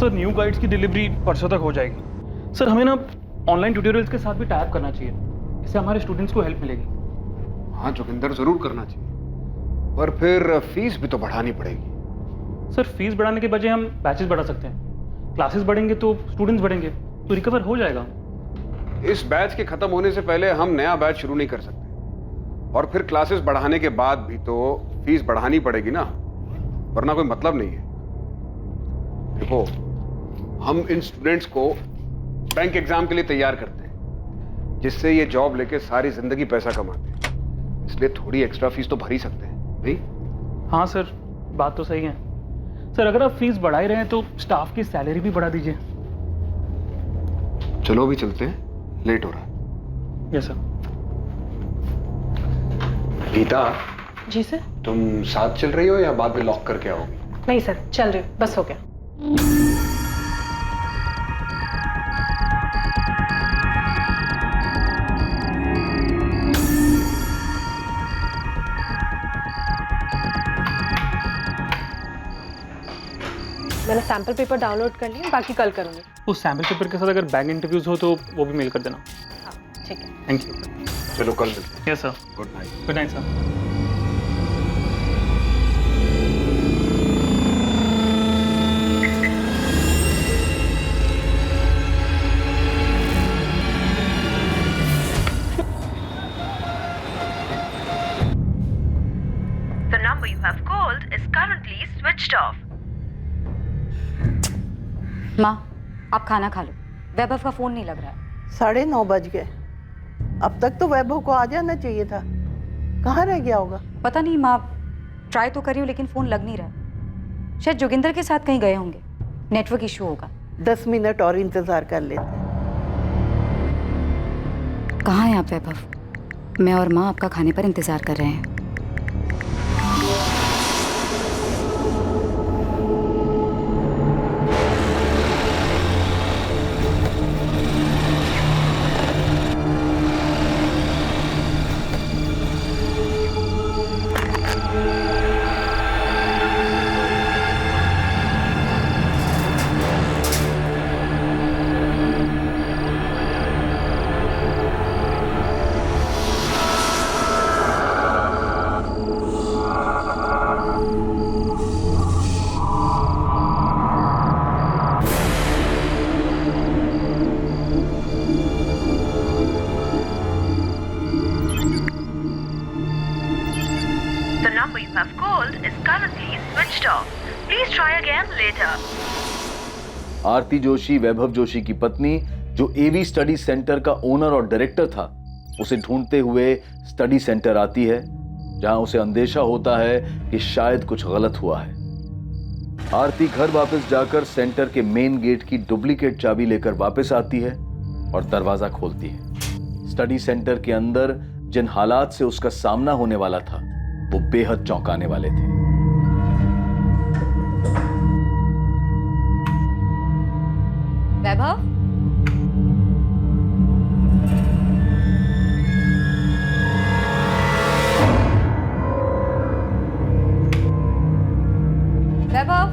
Sir new guides की delivery परसों तक हो जाएगी। सर हमें ना ऑनलाइन ट्यूटोरियल्स के साथ भी टाइप करना चाहिए, इससे हमारे स्टूडेंट्स को हेल्प मिलेगी। हाँ जोगिंदर, जरूर करना चाहिए, पर फिर फीस भी तो बढ़ानी पड़ेगी। सर फीस बढ़ाने के बजाय हम बैचेस बढ़ा सकते हैं। क्लासेस बढ़ेंगे तो स्टूडेंट्स बढ़ेंगे, तो रिकवर हो जाएगा। इस बैच के खत्म होने से पहले हम नया बैच शुरू नहीं कर सकते, और फिर क्लासेस बढ़ाने के बाद भी तो फीस बढ़ानी पड़ेगी ना, वरना कोई मतलब नहीं है। देखो, हम इन स्टूडेंट्स को बैंक एग्जाम के लिए तैयार करते हैं, जिससे ये जॉब लेके सारी जिंदगी पैसा कमाते हैं, इसलिए थोड़ी एक्स्ट्रा फीस तो भर ही सकते हैं नहीं? हाँ सर, बात तो सही है। सर अगर आप फीस बढ़ा ही रहे हैं तो स्टाफ की सैलरी भी बढ़ा दीजिए। चलो अभी चलते हैं, लेट हो रहा है। Yes sir. Geeta, ji sir. तुम साथ चल रही हो या बाद में लॉक करके आओगी? नहीं सर, चल रही हूँ, बस हो गया। मैंने सैंपल पेपर डाउनलोड कर लिया, बाकी कल करूंगी। उस सैम्पल पेपर के साथ अगर बैंक इंटरव्यूज हो तो वो भी मेल कर देना। हाँ ठीक है। Thank you. चलो कल मिलते हैं। Yes sir. Good night. Good night sir. The number you have called is currently switched off. माँ, आप खाना खा लो। वैभव का फोन नहीं लग रहा है। 9:30 बज गए। अब तक तो वैभव को आ जाना चाहिए था। कहाँ रह गया होगा? पता नहीं माँ, ट्राई तो करी हूँ लेकिन फोन लग नहीं रहा। शायद जोगिंदर के साथ कहीं गए होंगे, नेटवर्क इशू होगा। 10 मिनट और इंतजार कर लेते। कहाँ हैं आप वैभव? मैं और माँ आपका खाने पर इंतजार कर रहे हैं। The number you have called is currently switched off. Please try again later. आरती जोशी, वैभव जोशी की पत्नी, जो एवी स्टडी सेंटर का ओनर और डायरेक्टर था, उसे ढूंढते हुए स्टडी सेंटर आती है, जहां उसे अंदेशा होता है कि शायद कुछ गलत हुआ है। आरती घर वापस जाकर सेंटर के मेन गेट की डुप्लीकेट चाबी लेकर वापस आती है और दरवाजा खोलती है। स्टडी सेंटर के अंदर जिन हालात से उसका सामना होने वाला था, वो बेहद चौंकाने वाले थे। वैभव, वैभव,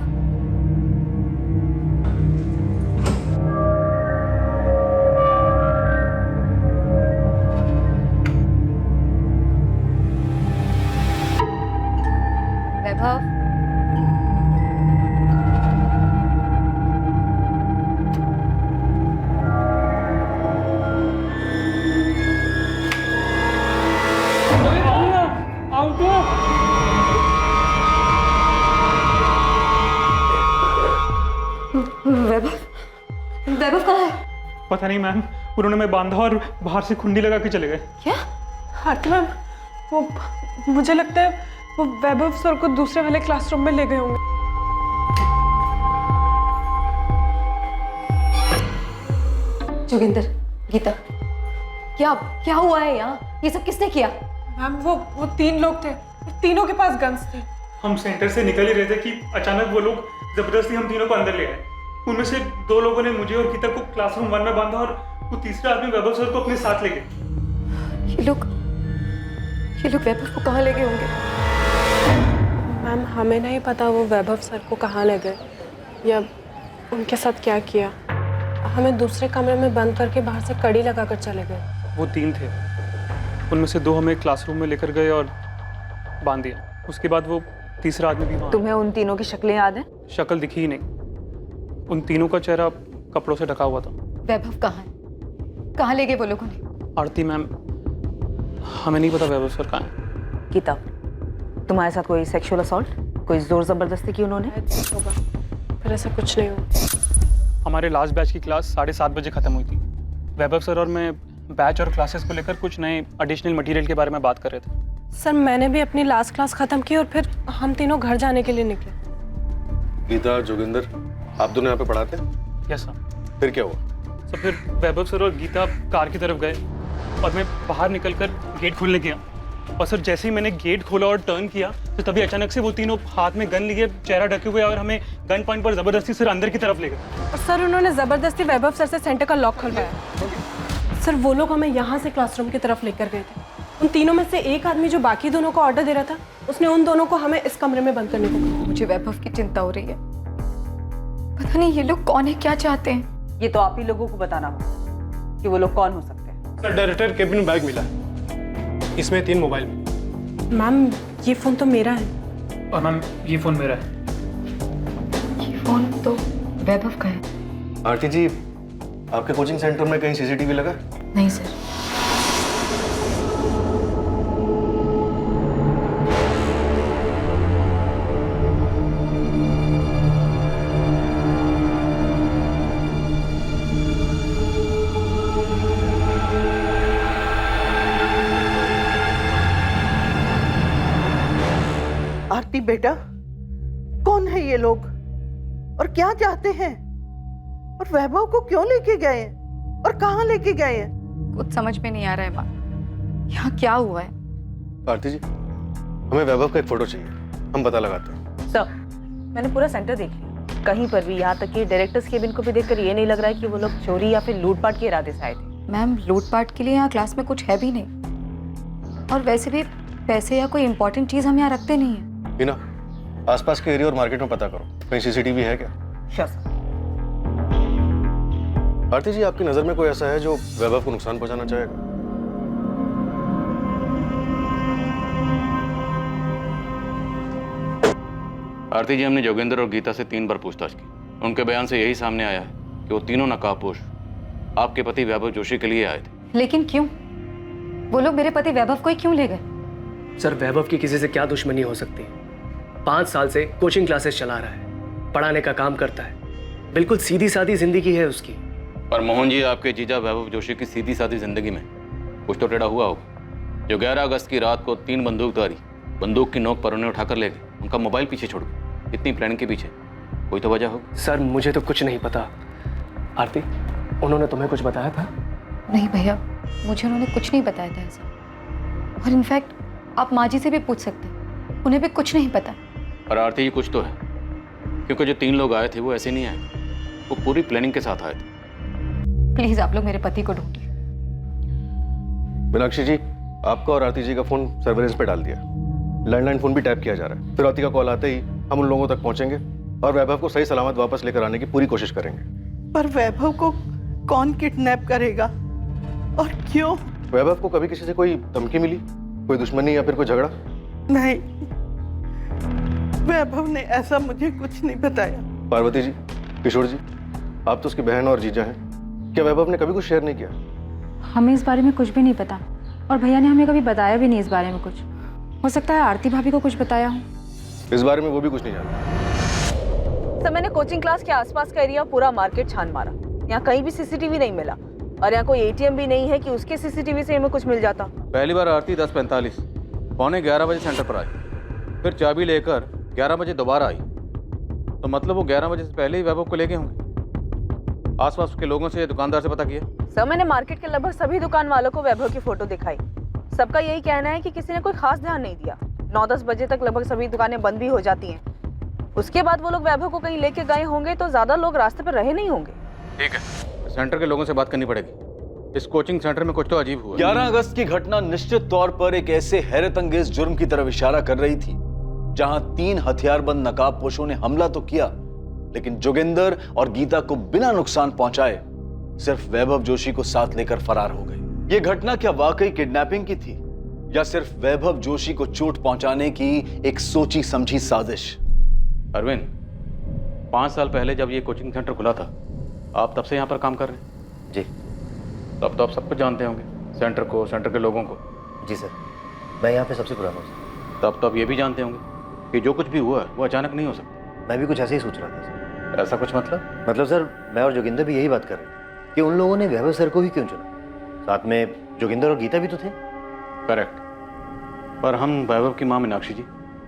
वैभव, वैभव, वैभव कहाँ है? पता नहीं मैम, उन्होंने मैं बांधा और बाहर से खुंडी लगा के चले गए। क्या? आरती मैम, वो मुझे लगता है वो वैभव सर को दूसरे वाले क्लासरूम में ले गए होंगे। जोगिंदर, गीता, क्या क्या हुआ है यहाँ? ये सब किसने किया? मैम वो 3 लोग थे, तीनों के पास गन्स थे। हम सेंटर से निकल ही रहे थे कि अचानक वो लोग जबरदस्ती हम तीनों को अंदर ले आए। उनमें से 2 लोगों ने मुझे और गीता को क्लासरूम 1 में बांधा और वो तीसरा आदमी वैभव सर को अपने साथ ले गए। ये लोग वैभव को कहाँ ले गए होंगे? मैम हमें नहीं पता वो वैभव सर को कहाँ ले गए, या उनके साथ क्या किया? हमें दूसरे कमरे में बंद करके बाहर से कड़ी लगाकर चले गए। वो 3 थे, उनमें से 2 हमें क्लासरूम में लेकर गए और बांध दिया। उसके बाद वो तीसरा आदमी भी वहाँ। तुम्हें उन तीनों की शक्लें याद हैं? शक्ल दिखी ही नहीं, उन तीनों का चेहरा कपड़ों से ढका हुआ था। वैभव कहाँ है? कहाँ ले गए वो लोग उन्हें? आरती मैम, हमें नहीं पता वैभव सर कहाँ है। गीता, तुम्हारे साथ कोई सेक्सुअल असॉल्ट, कोई जोर जबरदस्ती की उन्होंने? होगा, फिर ऐसा कुछ नहीं हुआ। हमारे लास्ट बैच की क्लास 7:30 बजे खत्म हुई थी। वैभव सर और मैं बैच और क्लासेस को लेकर कुछ नए एडिशनल मटेरियल के बारे में बात कर रहे थे। सर मैंने भी अपनी लास्ट क्लास खत्म की और फिर हम तीनों घर जाने के लिए निकले। गीता, जोगिंदर, आप दोनों यहाँ पे पढ़ाते हैं? Yes sir. फिर क्या हुआ? तो फिर वैभव सर और गीता कार की तरफ गए और मैं बाहर निकलकर गेट खोलने गया, और सर जैसे ही मैंने गेट खोला और टर्न किया तो तभी अचानक से वो तीनों हाथ में गन लिए, चेहरा ढके हुए, और हमें गन पॉइंट पर जबरदस्ती सर अंदर की तरफ ले गए। और सर उन्होंने जबरदस्ती वैभव सर से सेंटर का लॉक खुलवाया। सर वो लोग हमें यहाँ से क्लासरूम की तरफ लेकर गए थे। उन तीनों में से एक आदमी जो बाकी दोनों को ऑर्डर दे रहा था, उसने उन दोनों को हमें इस कमरे में बंद करने को कहा। मुझे वैभव की चिंता हो रही है। पता नहीं ये लोग कौन है, क्या चाहते हैं। ये तो आप ही लोगों को बताना होगा कि वो लोग कौन हो सकते हैं। सर, डायरेक्टर केबिन में बैग मिला है, इसमें 3 मोबाइल। मैम ये फोन तो मेरा है। और मैम ये फ़ोन मेरा है। ये फोन तो वैभव का है। आरती जी, आपके कोचिंग सेंटर में कहीं सीसीटीवी लगा? नहीं सर। आरती बेटा, कौन है ये लोग और क्या चाहते हैं? और वैभव को क्यों लेके गए हैं और कहाँ लेके गए हैं? कुछ समझ में नहीं आ रहा है माँ, यहाँ क्या हुआ है? आरती जी, हमें वैभव का एक फोटो चाहिए, हम पता लगाते हैं। सर, मैंने पूरा सेंटर देख लिया, कहीं पर भी, यहाँ तक कि डायरेक्टर्स केबिन को भी देखकर ये नहीं लग रहा है कि वो लोग चोरी या फिर लूटपाट के इरादे से आए थे। मैम लूटपाट के लिए यहाँ क्लास में कुछ है भी नहीं, और वैसे भी पैसे या कोई इंपॉर्टेंट चीज़ हम यहाँ रखते नहीं है। हिना, आसपास के एरिया और मार्केट में पता करो, कहीं सीसीटीवी है क्या? Sure sir. आरती जी, आपकी नजर में कोई ऐसा है जो वैभव को नुकसान पहुंचाना चाहेगा? आरती जी, हमने जोगिंदर और गीता से 3 बार पूछताछ की। उनके बयान से यही सामने आया है कि वो तीनों नकाबपोश आपके पति वैभव जोशी के लिए आए थे। लेकिन क्यों? वो लोग मेरे पति वैभव को ही क्यों ले गए? सर, वैभव की किसी से क्या दुश्मनी हो सकती है? 5 साल से कोचिंग क्लासेस चला रहा है, पढ़ाने का काम करता है, बिल्कुल सीधी सादी जिंदगी है उसकी। और मोहन जी, आपके जीजा वैभव जोशी की सीधी सादी जिंदगी में कुछ तो टेढ़ा हुआ होगा, जो 11 अगस्त की रात को 3 बंदूकधारी बंदूक की नोक पर उन्हें उठाकर ले गए, उनका मोबाइल पीछे छोड़ गए। इतनी प्लानिंग के पीछे कोई तो वजह होगी। सर, मुझे तो कुछ नहीं पता। आरती, उन्होंने तुम्हें कुछ बताया था? नहीं भैया, मुझे उन्होंने कुछ नहीं बताया था ऐसा। और इनफैक्ट आप माँ जी से भी पूछ सकते हैं, उन्हें भी कुछ नहीं पता। और आरती जी, कुछ तो है, क्योंकि जो 3 लोग आए थे वो ऐसे नहीं आए थे, वो पूरी प्लानिंग के साथ आए थे। प्लीज आप लोग मेरे पति को ढूंढिए। मीनाक्षी जी, आपका और आरती जी का फोन सर्वेलेंस पे डाल दिया, लैंडलाइन फोन भी टैप किया जा रहा है। फिर आरती का कॉल आते ही हम उन लोगों तक पहुंचेंगे और वैभव को सही सलामत वापस लेकर आने की पूरी कोशिश करेंगे। पर वैभव को कौन किडनैप करेगा और क्यों? वैभव को कभी किसी से कोई धमकी मिली, कोई दुश्मनी या फिर कोई झगड़ा? नहीं, वैभव ने ऐसा मुझे कुछ नहीं बताया। पार्वती जी, किशोर जी, आप तो उसकी बहन और जीजा हैं, क्या वैभव ने कभी कुछ शेयर नहीं किया? हमें इस बारे में कुछ भी नहीं पता, और भैया ने हमें कभी बताया भी नहीं इस बारे में कुछ। हो सकता है आरती भाभी को कुछ बताया हो। इस बारे में वो भी कुछ नहीं जानता। सर, मैंने कोचिंग क्लास के आसपास का एरिया, पूरा मार्केट छान मारा, यहाँ कहीं भी सीसीटीवी नहीं मिला, और यहाँ कोई एटीएम भी नहीं है कि उसके सीसीटीवी से हमें कुछ मिल जाता। पहली बार आरती 10:45 पौने 11 बजे सेंटर पर आई, फिर चाबी लेकर 11 बजे दोबारा आई, तो मतलब वो 11 बजे से पहले ही वैभव को ले गए होंगे। आसपास के लोगों से, दुकानदार से पता किया? सर, मैंने मार्केट के लगभग सभी दुकान वालों को वैभव की फोटो दिखाई, सबका यही कहना है कि किसी ने कोई खास ध्यान नहीं दिया। 9-10 बजे तक लगभग सभी दुकानें बंद भी हो जाती हैं। उसके बाद वो लोग वैभव को कहीं लेके गए होंगे तो ज्यादा लोग रास्ते पर रहे नहीं होंगे। ठीक है, सेंटर के लोगों से बात करनी पड़ेगी। इस कोचिंग सेंटर में कुछ तो अजीब हुआ। 11 अगस्त की घटना निश्चित तौर पर एक ऐसे हैरतअंगेज जुर्म की तरफ इशारा कर रही थी, जहां 3 हथियारबंद नकाबपोशों ने हमला तो किया, लेकिन जोगिंदर और गीता को बिना नुकसान पहुंचाए सिर्फ वैभव जोशी को साथ लेकर फरार हो गए। यह घटना क्या वाकई किडनैपिंग की थी या सिर्फ वैभव जोशी को चोट पहुंचाने की एक सोची समझी साजिश? अरविंद, 5 साल पहले जब ये कोचिंग सेंटर खुला था, आप तब से यहाँ पर काम कर रहे हैं? जी। तब तो आप सब कुछ जानते होंगे, सेंटर को, सेंटर के लोगों को। जी सर, मैं यहाँ पे सबसे पुराना हूँ। तब तो आप ये भी जानते होंगे कि जो कुछ भी हुआ है वो अचानक नहीं हो सकता। मैं भी कुछ ऐसे ही सोच रहा था सर। ऐसा कुछ मतलब सर, मैं और जोगिंदर भी यही बात कर रहे थे कि उन लोगों ने वैभव सर को ही क्यों चुना। साथ में जोगिंदर और गीता भी तो थे। करेक्ट, पर हम वैभव की माँ मीनाक्षी जी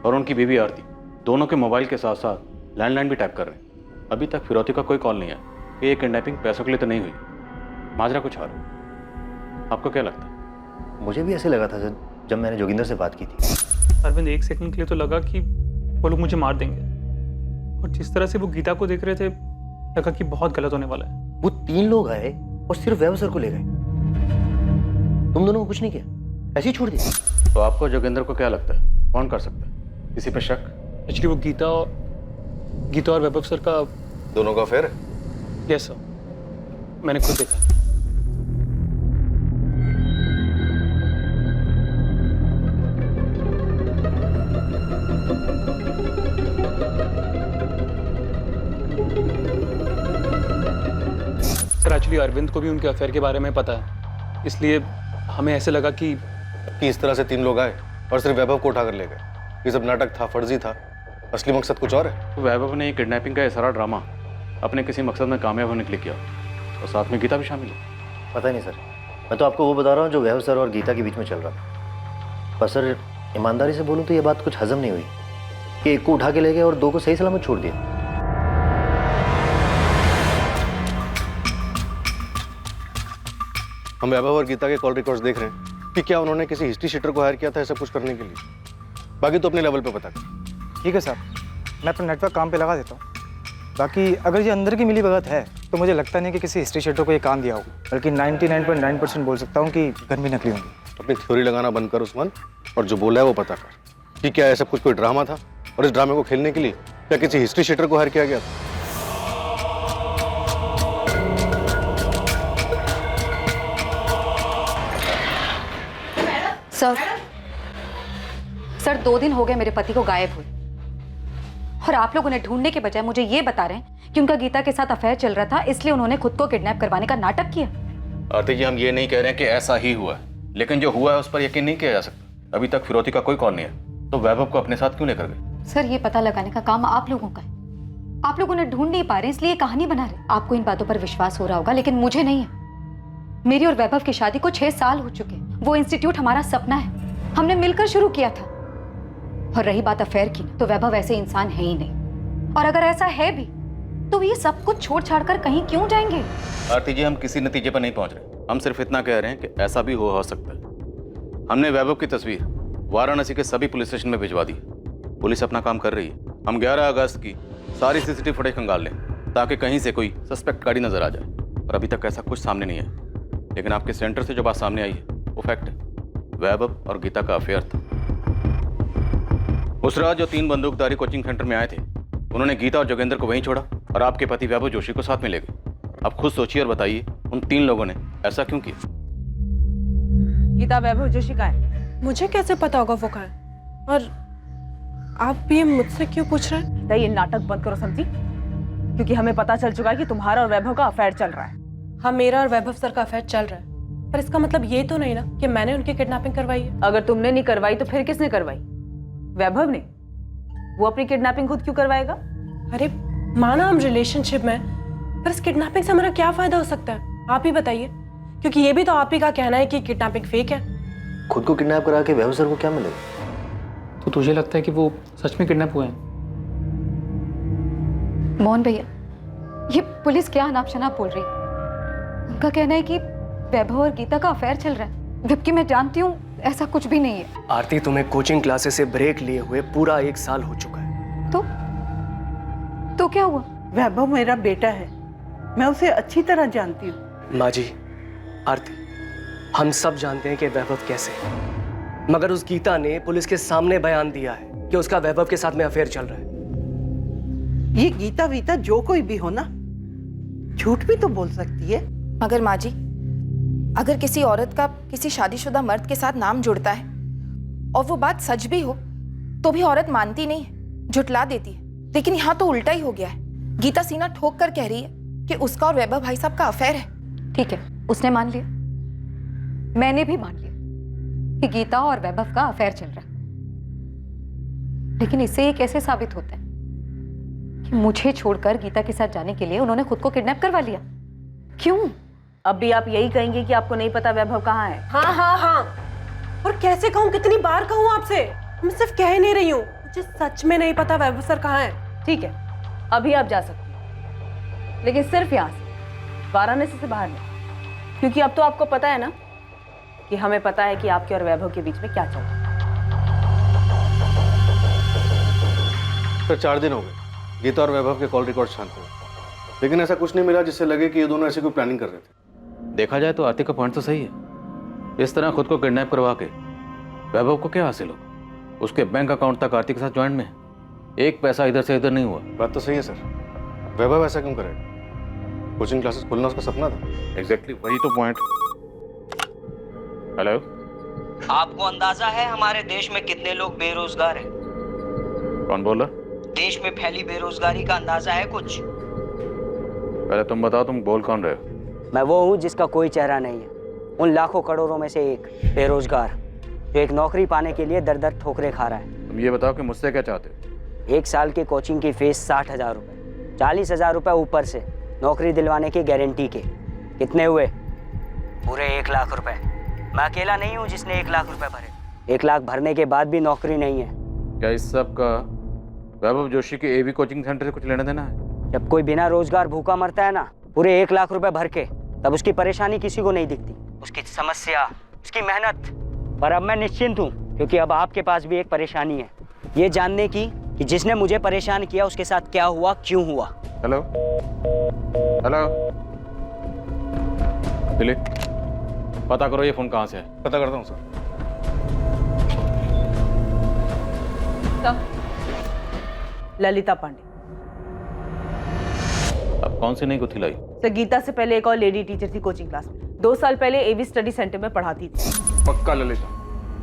और उनकी बीवी आरती दोनों के मोबाइल के साथ साथ लैंडलाइन भी टैप कर रहे हैं। अभी तक फिरौती का कोई कॉल नहीं आया कि ये किडनैपिंग पैसों के लिए तो नहीं हुई, माजरा कुछ और। आपको क्या लगता है? मुझे भी ऐसे लगा था सर जब मैंने जोगिंदर से बात की थी। अरविंद, एक सेकंड के लिए तो लगा कि वो लोग मुझे मार देंगे, और जिस तरह से वो गीता को देख रहे थे लगा कि बहुत गलत होने वाला है। वो 3 लोग आए और सिर्फ वैभव सर को ले गए। तुम दोनों को कुछ नहीं किया, ऐसे ही छोड़ दिया। तो आपको जोगिंदर को क्या लगता है, कौन कर सकता है? किसी पे शक? एक्चुअली वो गीता और वैभव सर का दोनों का अफेयर है? यस सर, मैंने खुद देखा। सर एक्चुअली अरविंद को भी उनके अफेयर के बारे में पता है, इसलिए हमें ऐसे लगा कि इस तरह से 3 लोग आए और सिर्फ वैभव को उठाकर ले गए। ये सब नाटक था, फर्जी था, असली मकसद कुछ और है। तो वैभव ने किडनैपिंग का ये सारा ड्रामा अपने किसी मकसद में कामयाब होने के लिए किया, और साथ में गीता भी शामिल है। पता नहीं सर, मैं तो आपको वो बता रहा हूँ जो वैभव सर और गीता के बीच में चल रहा था। पर सर, ईमानदारी से बोलूँ तो ये बात कुछ हजम नहीं हुई कि एक को उठा के ले गए और 2 को सही सलामत छोड़ दिया। हम वैभव और गीता के कॉल रिकॉर्ड्स देख रहे हैं कि क्या उन्होंने किसी हिस्ट्री शीटर को हायर किया था ऐसा कुछ करने के लिए। बाकी तो अपने लेवल पे पता कर। ठीक है साहब, मैं अपना नेटवर्क काम पे लगा देता हूँ। बाकी अगर ये अंदर की मिली भगत है तो मुझे लगता नहीं कि किसी हिस्ट्री शीटर को ये काम दिया होगा, बल्कि 99.9% बोल सकता हूँ कि गन भी नकली होंगी। अपनी थ्योरी लगाना बंद कर उस्मान, और जो बोला है वो पता कर कि क्या ऐसा कुछ कोई ड्रामा था, और इस ड्रामे को खेलने के लिए क्या किसी हिस्ट्री शीटर को हायर किया गया था। सर 2 दिन हो गए मेरे पति को गायब हुए, और आप लोग उन्हें ढूंढने के बजाय मुझे ये बता रहे हैं कि उनका गीता के साथ अफेयर चल रहा था, इसलिए उन्होंने खुद को किडनैप करवाने का नाटक किया। आरती जी, हम ये नहीं कह रहे हैं कि ऐसा ही हुआ है, लेकिन जो हुआ है उस पर यकीन नहीं किया जा सकता। अभी तक फिरौती का कोई कॉल नहीं है, तो वैभव को अपने साथ क्यों लेकर गए? सर, ये पता लगाने का काम आप लोगों का है। आप लोग उन्हें ढूंढ नहीं पा रहे, इसलिए कहानी बना रहे। आपको इन बातों पर विश्वास हो रहा होगा, लेकिन मुझे नहीं है। मेरी और वैभव की शादी को 6 साल हो चुके हैं। वो इंस्टीट्यूट हमारा सपना है, हमने मिलकर शुरू किया था। और रही बात अफेयर की, तो वैभव ऐसे इंसान है ही नहीं, और अगर ऐसा है भी तो ये सब कुछ छोड़ छाड़ कर कहीं क्यों जाएंगे? आरती जी, हम किसी नतीजे पर नहीं पहुंच रहे। हम सिर्फ इतना कह रहे हैं कि ऐसा भी हो सकता है। हमने वैभव की तस्वीर वाराणसी के सभी पुलिस स्टेशन में भिजवा दी। पुलिस अपना काम कर रही है। हम 11 अगस्त की सारी सीसीटीवी फुटेज खंगाल लें ताकि कहीं से कोई सस्पेक्ट गाड़ी नजर आ जाए, और अभी तक ऐसा कुछ सामने नहीं है। लेकिन आपके सेंटर से जो बात सामने आई है वो फैक्ट है। वैभव और गीता का अफेयर था। उस रात जो 3 बंदूकधारी कोचिंग सेंटर में आए थे, उन्होंने गीता और जोगेंद्र को वहीं छोड़ा और आपके पति वैभव जोशी को साथ में ले गए। आप खुद सोचिए और बताइए, उन 3 लोगों ने ऐसा क्यों किया? गीता, वैभव जोशी कहाँ है? मुझे कैसे पता होगा वो कहाँ है? और आप ये मुझसे क्यों पूछ रहे हैं? ये नाटक बंद करो समझी, क्योंकि हमें पता चल चुका है कि तुम्हारा और वैभव का अफेयर चल रहा है। हाँ, मेरा और वैभव सर का अफेयर चल रहा है, पर इसका मतलब ये तो नहीं ना कि मैंने उनकी किडनैपिंग करवाई है। अगर तुमने नहीं करवाई तो फिर किसने करवाई? वैभव ने। वो अपनी किडनैपिंग खुद क्यों करवाएगा? अरे माना हम रिलेशनशिप में, पर इस किडनैपिंग से हमारा क्या फायदा हो सकता है? आप ही बताइए, क्योंकि ये भी तो आप ही का कहना है कि किडनैपिंग फेक है। खुद को किडनैप करा के वैभव सर को क्या मिलेगा? तो तुझे लगता है कि वो सच में किडनैप हुए हैं? मोहन भैया, ये पुलिस क्या अनाप शनाप बोल रही है? उनका कहना है कि वैभव और गीता का अफेयर चल रहा है, जबकि मैं जानती हूँ ऐसा कुछ भी नहीं है। आरती, तुम्हें कोचिंग क्लासेस से ब्रेक लिए हुए पूरा 1 साल हो चुका है। तो क्या हुआ? वैभव मेरा बेटा है, मैं उसे अच्छी तरह जानती हूँ। माँ जी, आरती, हम सब जानते हैं कि वैभव कैसे है, मगर उस गीता ने पुलिस के सामने बयान दिया है कि उसका वैभव के साथ में अफेयर चल रहा है। ये गीता वीता जो कोई भी हो ना, झूठ भी तो बोल सकती है। मगर माँ जी, अगर किसी औरत का किसी शादीशुदा मर्द के साथ नाम जुड़ता है और वो बात सच भी हो तो भी औरत मानती नहीं है, झुटला देती है। लेकिन यहाँ तो उल्टा ही हो गया है। गीता सीना ठोक कर कह रही है कि उसका और वैभव भाई साहब का अफेयर है। ठीक है, उसने मान लिया, मैंने भी मान लिया कि गीता और वैभव का अफेयर चल रहा है। लेकिन इससे ये कैसे साबित होता है कि मुझे छोड़कर गीता के साथ जाने के लिए उन्होंने खुद को किडनैप करवा लिया? क्यों? अब भी आप यही कहेंगे कि आपको नहीं पता वैभव कहाँ है? हाँ हाँ हाँ, और कैसे कहूँ, कितनी बार कहूँ आपसे? मैं सिर्फ कह ही नहीं रही हूँ, मुझे सच में नहीं पता वैभव सर कहाँ है। ठीक है, अभी आप जा सकती हैं, लेकिन सिर्फ यहाँ से, वाराणसी से बाहर नहीं, क्योंकि अब तो आपको पता है ना कि हमें पता है कि आपके और वैभव के बीच में क्या चल रहा है। सर 4 दिन हो गए, गीता और वैभव के कॉल रिकॉर्ड शांत हुए, लेकिन ऐसा कुछ नहीं मिला जिससे लगे कि ये दोनों ऐसी कोई प्लानिंग कर रहे थे। देखा जाए तो आरती का पॉइंट तो सही है। इस तरह खुद को किडनैप करवा के वैभव को क्या हासिल होगा? उसके बैंक अकाउंट तक आरती के साथ ज्वाइंट में है। एक पैसा इधर से इधर नहीं हुआ। बात तो सही है सर, वैभव ऐसा क्यों करे? कोचिंग क्लासेस खोलना उसका सपना था। एग्जैक्टली, वही तो पॉइंट। हेलो, आपको अंदाजा है हमारे देश में कितने लोग बेरोजगार हैं? कौन बोल रहा? देश में फैली बेरोजगारी का अंदाजा है कुछ? पहले तुम बताओ, तुम बोल कौन रहे हो? मैं वो हूँ जिसका कोई चेहरा नहीं है, उन लाखों करोड़ों में से एक बेरोजगार जो एक नौकरी पाने के लिए दर दर ठोकरे खा रहा है। तुम ये बताओ कि मुझसे क्या चाहते हो? 1 साल की कोचिंग की फीस 60,000 रुपये, 40,000 रुपये ऊपर से नौकरी दिलवाने की गारंटी के। कितने हुए? पूरे 1 लाख रुपए। मैं अकेला नहीं हूँ जिसने 1 लाख रुपए भरे। 1 लाख भरने के बाद भी नौकरी नहीं है। क्या इस सब का वैभव जोशी के एवी कोचिंग सेंटर से कुछ लेना देना है? जब कोई बिना रोजगार भूखा मरता है ना, पूरे 1 लाख रुपए भर के, तब उसकी परेशानी किसी को नहीं दिखती, उसकी समस्या, उसकी मेहनत। पर अब मैं निश्चिंत हूँ, क्योंकि अब आपके पास भी एक परेशानी है, ये जानने की कि जिसने मुझे परेशान किया उसके साथ क्या हुआ, क्यों हुआ। हेलो हेलो दिलीप, पता करो ये फोन कहाँ से है। पता करता हूँ सर। ललिता पांडे। अब कौन सी नई गुत्थी लाई? सर गीता से पहले एक और लेडी टीचर थी कोचिंग क्लास में, 2 साल पहले एवी स्टडी सेंटर में पढ़ाती थी। पक्का ललिता,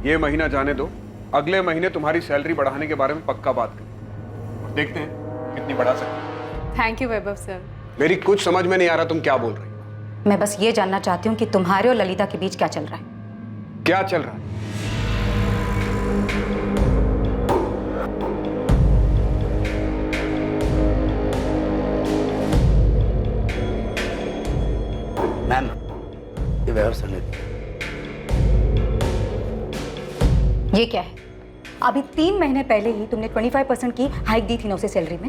ये महीना जाने दो, अगले महीने तुम्हारी सैलरी बढ़ाने के बारे में पक्का बात करें और देखते हैं कितनी बढ़ा सकते हैं। Thank you Vaibhav sir. मेरी कुछ समझ में नहीं आ रहा तुम क्या बोल रही हो। मैं बस ये जानना चाहती हूँ कि तुम्हारे और ललिता के बीच क्या चल रहा है। क्या चल रहा है? मैम, ये वैभव सर ने ये क्या है? अभी 3 महीने पहले ही तुमने 25% की हाइक दी थी ना उसे सैलरी में,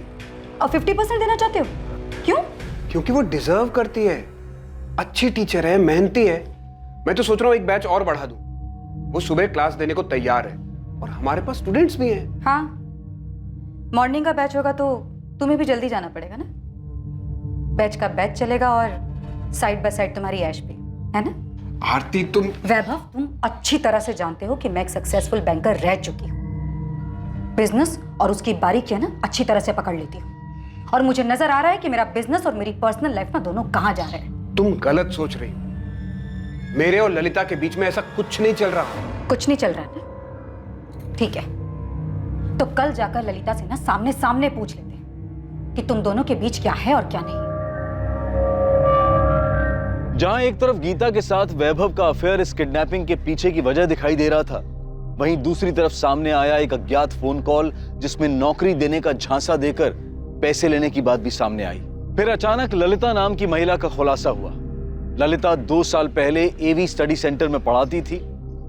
और 50% देना चाहते हो? क्यों? क्योंकि वो डिजर्व करती है, अच्छी टीचर है, मेहनती है। मैं तो सोच रहा हूँ एक बैच और बढ़ा दूं। वो सुबह क्लास देने को तैयार है और हमारे पास स्टूडेंट्स भी हैं। हाँ, मॉर्निंग का बैच होगा तो तुम्हें भी जल्दी जाना पड़ेगा ना। बैच का बैच चलेगा और साइड बाय साइड तुम्हारी ऐश भी, है ना? आरती तुम... वैभव, तुम अच्छी तरह से जानते हो कि मैं एक सक्सेसफुल बैंकर रह चुकी हूँ। बिजनेस और उसकी बारीकियां ना अच्छी तरह से पकड़ लेती हूँ, और मुझे नजर आ रहा है कि मेरा बिजनेस और मेरी पर्सनल लाइफ ना दोनों कहाँ जा रहे हैं। तुम गलत सोच रही हो। मेरे और ललिता के बीच में ऐसा कुछ नहीं चल रहा। कुछ नहीं चल रहा है ना? ठीक है, तो कल जाकर ललिता से ना सामने सामने पूछ लेते हैं कि तुम दोनों के बीच क्या है और क्या नहीं। जहां एक तरफ गीता के साथ वैभव का अफेयर इस किडनैपिंग के पीछे की वजह दिखाई दे रहा था, वहीं दूसरी तरफ सामने आया एक अज्ञात फोन कॉल जिसमें नौकरी देने का झांसा देकर पैसे लेने की बात भी सामने आई। फिर अचानक ललिता नाम की महिला का खुलासा हुआ। ललिता 2 साल पहले एवी स्टडी सेंटर में पढ़ाती थी,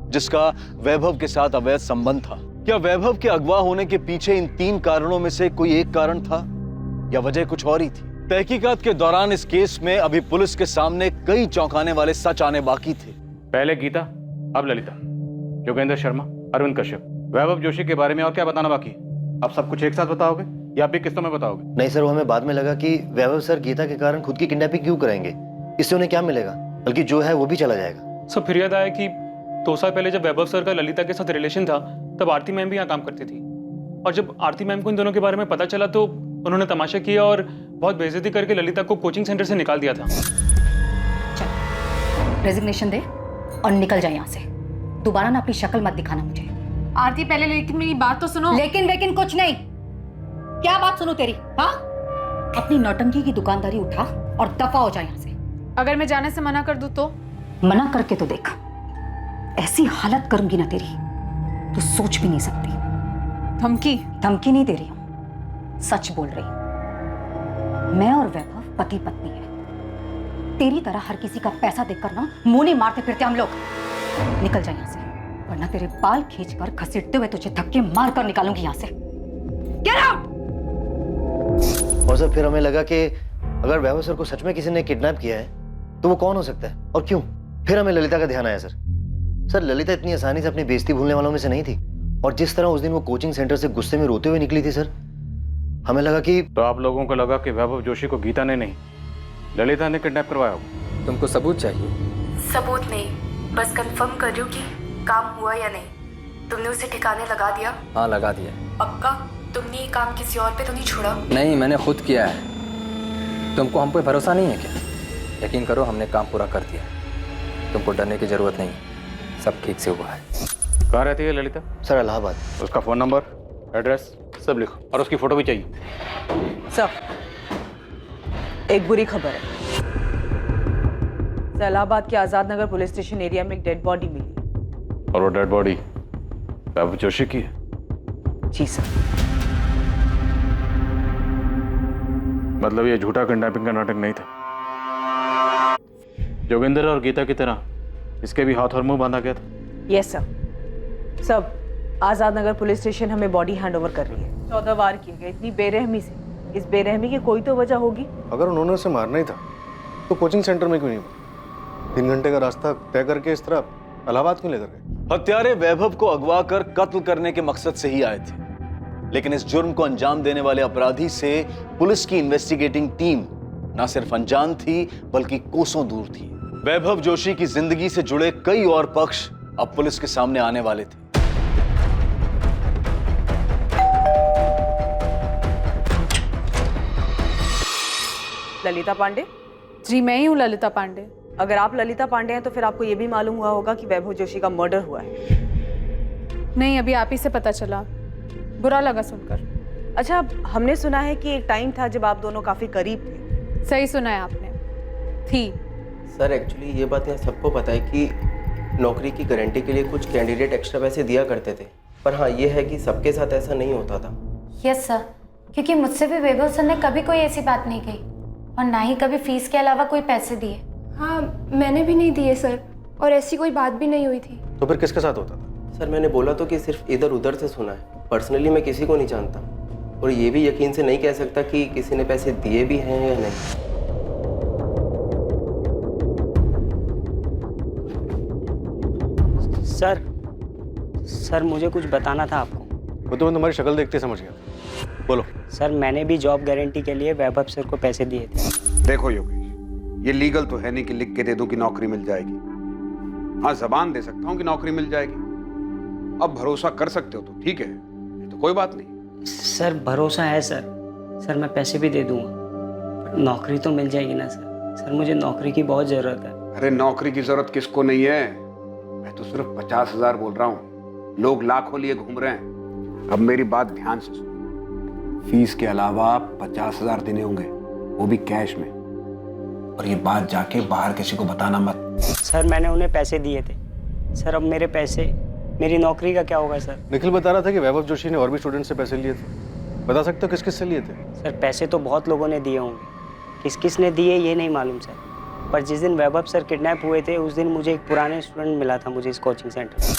जिसका वैभव के साथ अवैध संबंध था। क्या वैभव के अगवा होने के पीछे इन 3 कारणों में से कोई एक कारण था, या वजह कुछ और ही थी? तहकीकात के दौरान इस केस में अभी पुलिस के सामने कई चौंकाने वाले सच आने बाकी थे। पहले गीता, अब ललिता, योगेंद्र शर्मा, अरविंद कश्यप, वैभव जोशी के बारे में और क्या बताना बाकी? अब सब कुछ एक साथ बताओगे या आप भी किस्तों में बताओगे? नहीं सर, वो हमें बाद में लगा कि वैभव सर गीता के कारण खुद की किडनैपिंग क्यों करेंगे, इससे उन्हें क्या मिलेगा, बल्कि जो है वो भी चला जाएगा। सब फिर याद आया कि 2 साल पहले जब वैभव सर का ललिता के साथ रिलेशन था, तब आरती मैम भी यहाँ काम करती थी, और जब आरती मैम को इन दोनों के बारे में पता चला तो उन्होंने तमाशा किया और बहुत बेइज्जती करके ललिता को कोचिंग सेंटर से निकाल दिया था। रेजिग्नेशन दे और निकल जाए यहाँ से। दोबारा ना अपनी शक्ल मत दिखाना मुझे। आरती पहले लेकिन मेरी बात तो सुनो। लेकिन कुछ नहीं। क्या बात सुनो तेरी? हाँ, अपनी नौटंकी की दुकानदारी उठा और दफा हो जाए यहाँ से। अगर मैं जाने से मना कर दूं तो? मना करके तो देख, ऐसी हालत करूंगी ना तेरी तो सोच भी नहीं सकती। धमकी नहीं दे रही हूं, सच बोल रही हूं। मैं और वैभव पति पत्नी है। तेरी तरह हर किसी का पैसा देखकर ना मुंह नहीं मारते फिरते हम लोग। निकल जा यहाँ से, वरना तेरे बाल खींचकर घसीटते हुए तुझे धक्के मार कर निकालूंगी यहाँ से। Get out! और सर फिर हमें लगा कि अगर वैभव सर को सच में किसी ने किडनैप किया है तो वो कौन हो सकता है और क्यों? फिर हमें ललिता का ध्यान आया सर ललिता इतनी आसानी से अपनी बेइज्जती भूलने वालों में से नहीं थी। और जिस तरह उस दिन वो कोचिंग सेंटर से गुस्से में रोते हुए निकली थी सर, हमें लगा कि... तो आप लोगों को लगा कि वैभव जोशी को गीता ने नहीं, ललिता ने किडनैप करवाया होगा। तुमको सबूत चाहिए? सबूत नहीं, बस कंफर्म कर रही हूँ कि काम हुआ या नहीं। तुमने उसे ठिकाने लगा दिया? हाँ, लगा दिया। पक्का? तुमने ये काम किसी और पे तो नहीं छोड़ा? नहीं, मैंने खुद किया है। तुमको हम पे भरोसा नहीं है क्या? यकीन करो, हमने काम पूरा कर दिया। तुमको डरने की जरूरत नहीं, सब ठीक से हुआ है। कहाँ रहती है ललिता? सर इलाहाबाद। उसका फोन नंबर, एड्रेस सब लिखो और उसकी फोटो भी चाहिए। सर, एक बुरी खबर है। इलाहाबाद के Azad Nagar police station area में एक डेड बॉडी मिली। और वो डेड बॉडी वैभव जोशी की है? जी सर। मतलब ये झूठा किडनैपिंग का नाटक नहीं था। जोगिंदर और गीता की तरह इसके भी हाथ और मुंह बांधा गया था। Yes sir. सब आजाद नगर पुलिस स्टेशन हमें बॉडी हैंड ओवर कर रही है। 14 वार किए गए, इतनी बेरहमी से। इस बेरहमी की कोई तो वजह होगी। अगर उन्होंने उसे मारना ही था तो कोचिंग सेंटर में क्यों नहीं मारा? 3 घंटे का रास्ता तय करके इस तरह इलाहाबाद क्यों लेकर गए? हत्यारे वैभव को अगवा कर कत्ल करने के मकसद से ही आए थे, लेकिन इस जुर्म को अंजाम देने वाले अपराधी से पुलिस की इन्वेस्टिगेटिंग टीम न सिर्फ अनजान थी बल्कि कोसों दूर थी। वैभव जोशी की जिंदगी से जुड़े कई और पक्ष अब पुलिस के सामने आने वाले थे। ललिता पांडे? जी मैं ही हूँ ललिता पांडे। अगर आप ललिता पांडे हैं तो फिर आपको ये भी मालूम हुआ होगा कि वैभव जोशी का मर्डर हुआ है। नहीं, अभी आप ही से पता चला, बुरा लगा सुनकर। अच्छा, हमने सुना है कि एक टाइम था जब आप दोनों काफी करीब थे। सही सुना है आपने, थी। सर एक्चुअली ये बात यहाँ सबको पता है कि नौकरी की गारंटी के लिए कुछ कैंडिडेट एक्स्ट्रा पैसे दिया करते थे, पर हाँ ये है कि सबके साथ ऐसा नहीं होता था। यस सर, क्योंकि मुझसे भी वैभव सर ने कभी कोई ऐसी बात नहीं कही और ना ही कभी फीस के अलावा कोई पैसे दिए। हाँ, मैंने भी नहीं दिए सर, और ऐसी कोई बात भी नहीं हुई थी। तो फिर किसके साथ होता था? सर मैंने बोला तो कि सिर्फ इधर उधर से सुना है, पर्सनली मैं किसी को नहीं जानता और ये भी यकीन से नहीं कह सकता कि किसी ने पैसे दिए भी हैं या नहीं। सर मुझे कुछ बताना था आपको। वो तो मैं तुम्हारी शक्ल देखते समझ गया। बोलो। सर मैंने भी जॉब गारंटी के लिए वैभव सर को पैसे दिए थे। देखो योगेश, ये लीगल तो है नहीं कि लिख के दे दूं कि नौकरी मिल जाएगी। हाँ, जबान दे सकता हूँ कि नौकरी मिल जाएगी। अब भरोसा कर सकते हो तो ठीक है, नहीं तो कोई बात नहीं। सर भरोसा है सर मैं पैसे भी दे दूंगा, पर नौकरी तो मिल जाएगी ना सर मुझे नौकरी की बहुत जरूरत है। अरे नौकरी की जरूरत किसको नहीं है, मैं तो सिर्फ 50,000 बोल रहा हूँ, लोग लाखों लिए घूम रहे हैं। अब मेरी बात ध्यान से सुनो, फीस के अलावा 50,000 देने होंगे, वो भी कैश में, और ये बात जाके बाहर किसी को बताना मत। सर मैंने उन्हें पैसे दिए थे सर, अब मेरे पैसे, मेरी नौकरी का क्या होगा सर? निखिल बता रहा था कि वैभव जोशी ने और भी स्टूडेंट से पैसे लिए थे। बता सकते हो किस किस से लिए थे? सर पैसे तो बहुत लोगों ने दिए होंगे, किस किस ने दिए ये नहीं मालूम सर, पर जिस दिन वैभव सर किडनैप हुए थे उस दिन मुझे एक पुराने स्टूडेंट मिला था मुझे इस कोचिंग सेंटर में।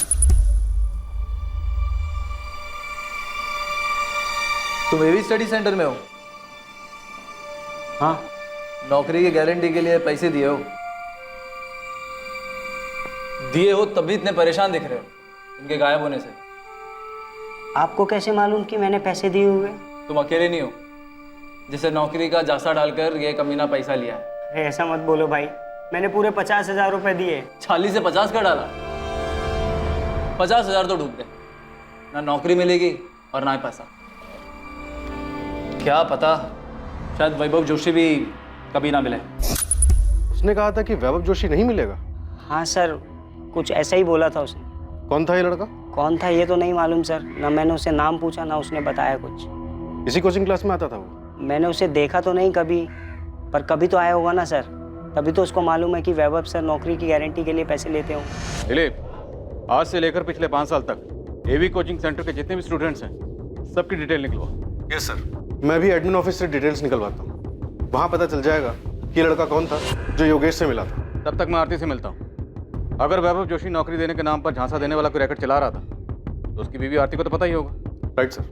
तुम एवी स्टडी सेंटर में हो? हाँ। नौकरी की गारंटी के लिए पैसे दिए हो? दिए हो तभी इतने परेशान दिख रहे हो इनके गायब होने से। आपको कैसे मालूम कि मैंने पैसे दिए हुए? तुम अकेले नहीं हो जिसे नौकरी का जासा डालकर ये कमीना पैसा लिया है। अरे ऐसा मत बोलो भाई, मैंने पूरे 50,000 रुपए दिए। 40 से 50 का डाला? 50,000 तो डूब गए, ना नौकरी मिलेगी और ना ही पैसा। क्या पता, शायद वैभव जोशी भी कभी ना मिले। उसने कहा था कि वैभव जोशी नहीं मिलेगा। हाँ सर, कुछ ऐसा ही बोला था उसने। कौन था ये लड़का? कौन था ये तो नहीं मालूम सर, ना मैंने उसे नाम पूछा ना उसने बताया कुछ। इसी कोचिंग क्लास में आता था वो? मैंने उसे देखा तो नहीं कभी, पर कभी तो आया होगा ना सर, तभी तो उसको मालूम है कि वैभव सर नौकरी की गारंटी के लिए पैसे लेते हो। दिलीप, आज से लेकर पिछले 5 साल तक एवी कोचिंग सेंटर के जितने भी स्टूडेंट्स हैं सबकी डिटेल निकलवा। Yes sir. मैं भी एडमिन ऑफिस से डिटेल्स निकलवाता हूँ, वहाँ पता चल जाएगा कि लड़का कौन था जो योगेश से मिला था। तब तक मैं आरती से मिलता हूँ। अगर वैभव जोशी नौकरी देने के नाम पर झांसा देने वाला कोई रैकेट चला रहा था तो उसकी बीवी आरती को तो पता ही होगा। Right sir.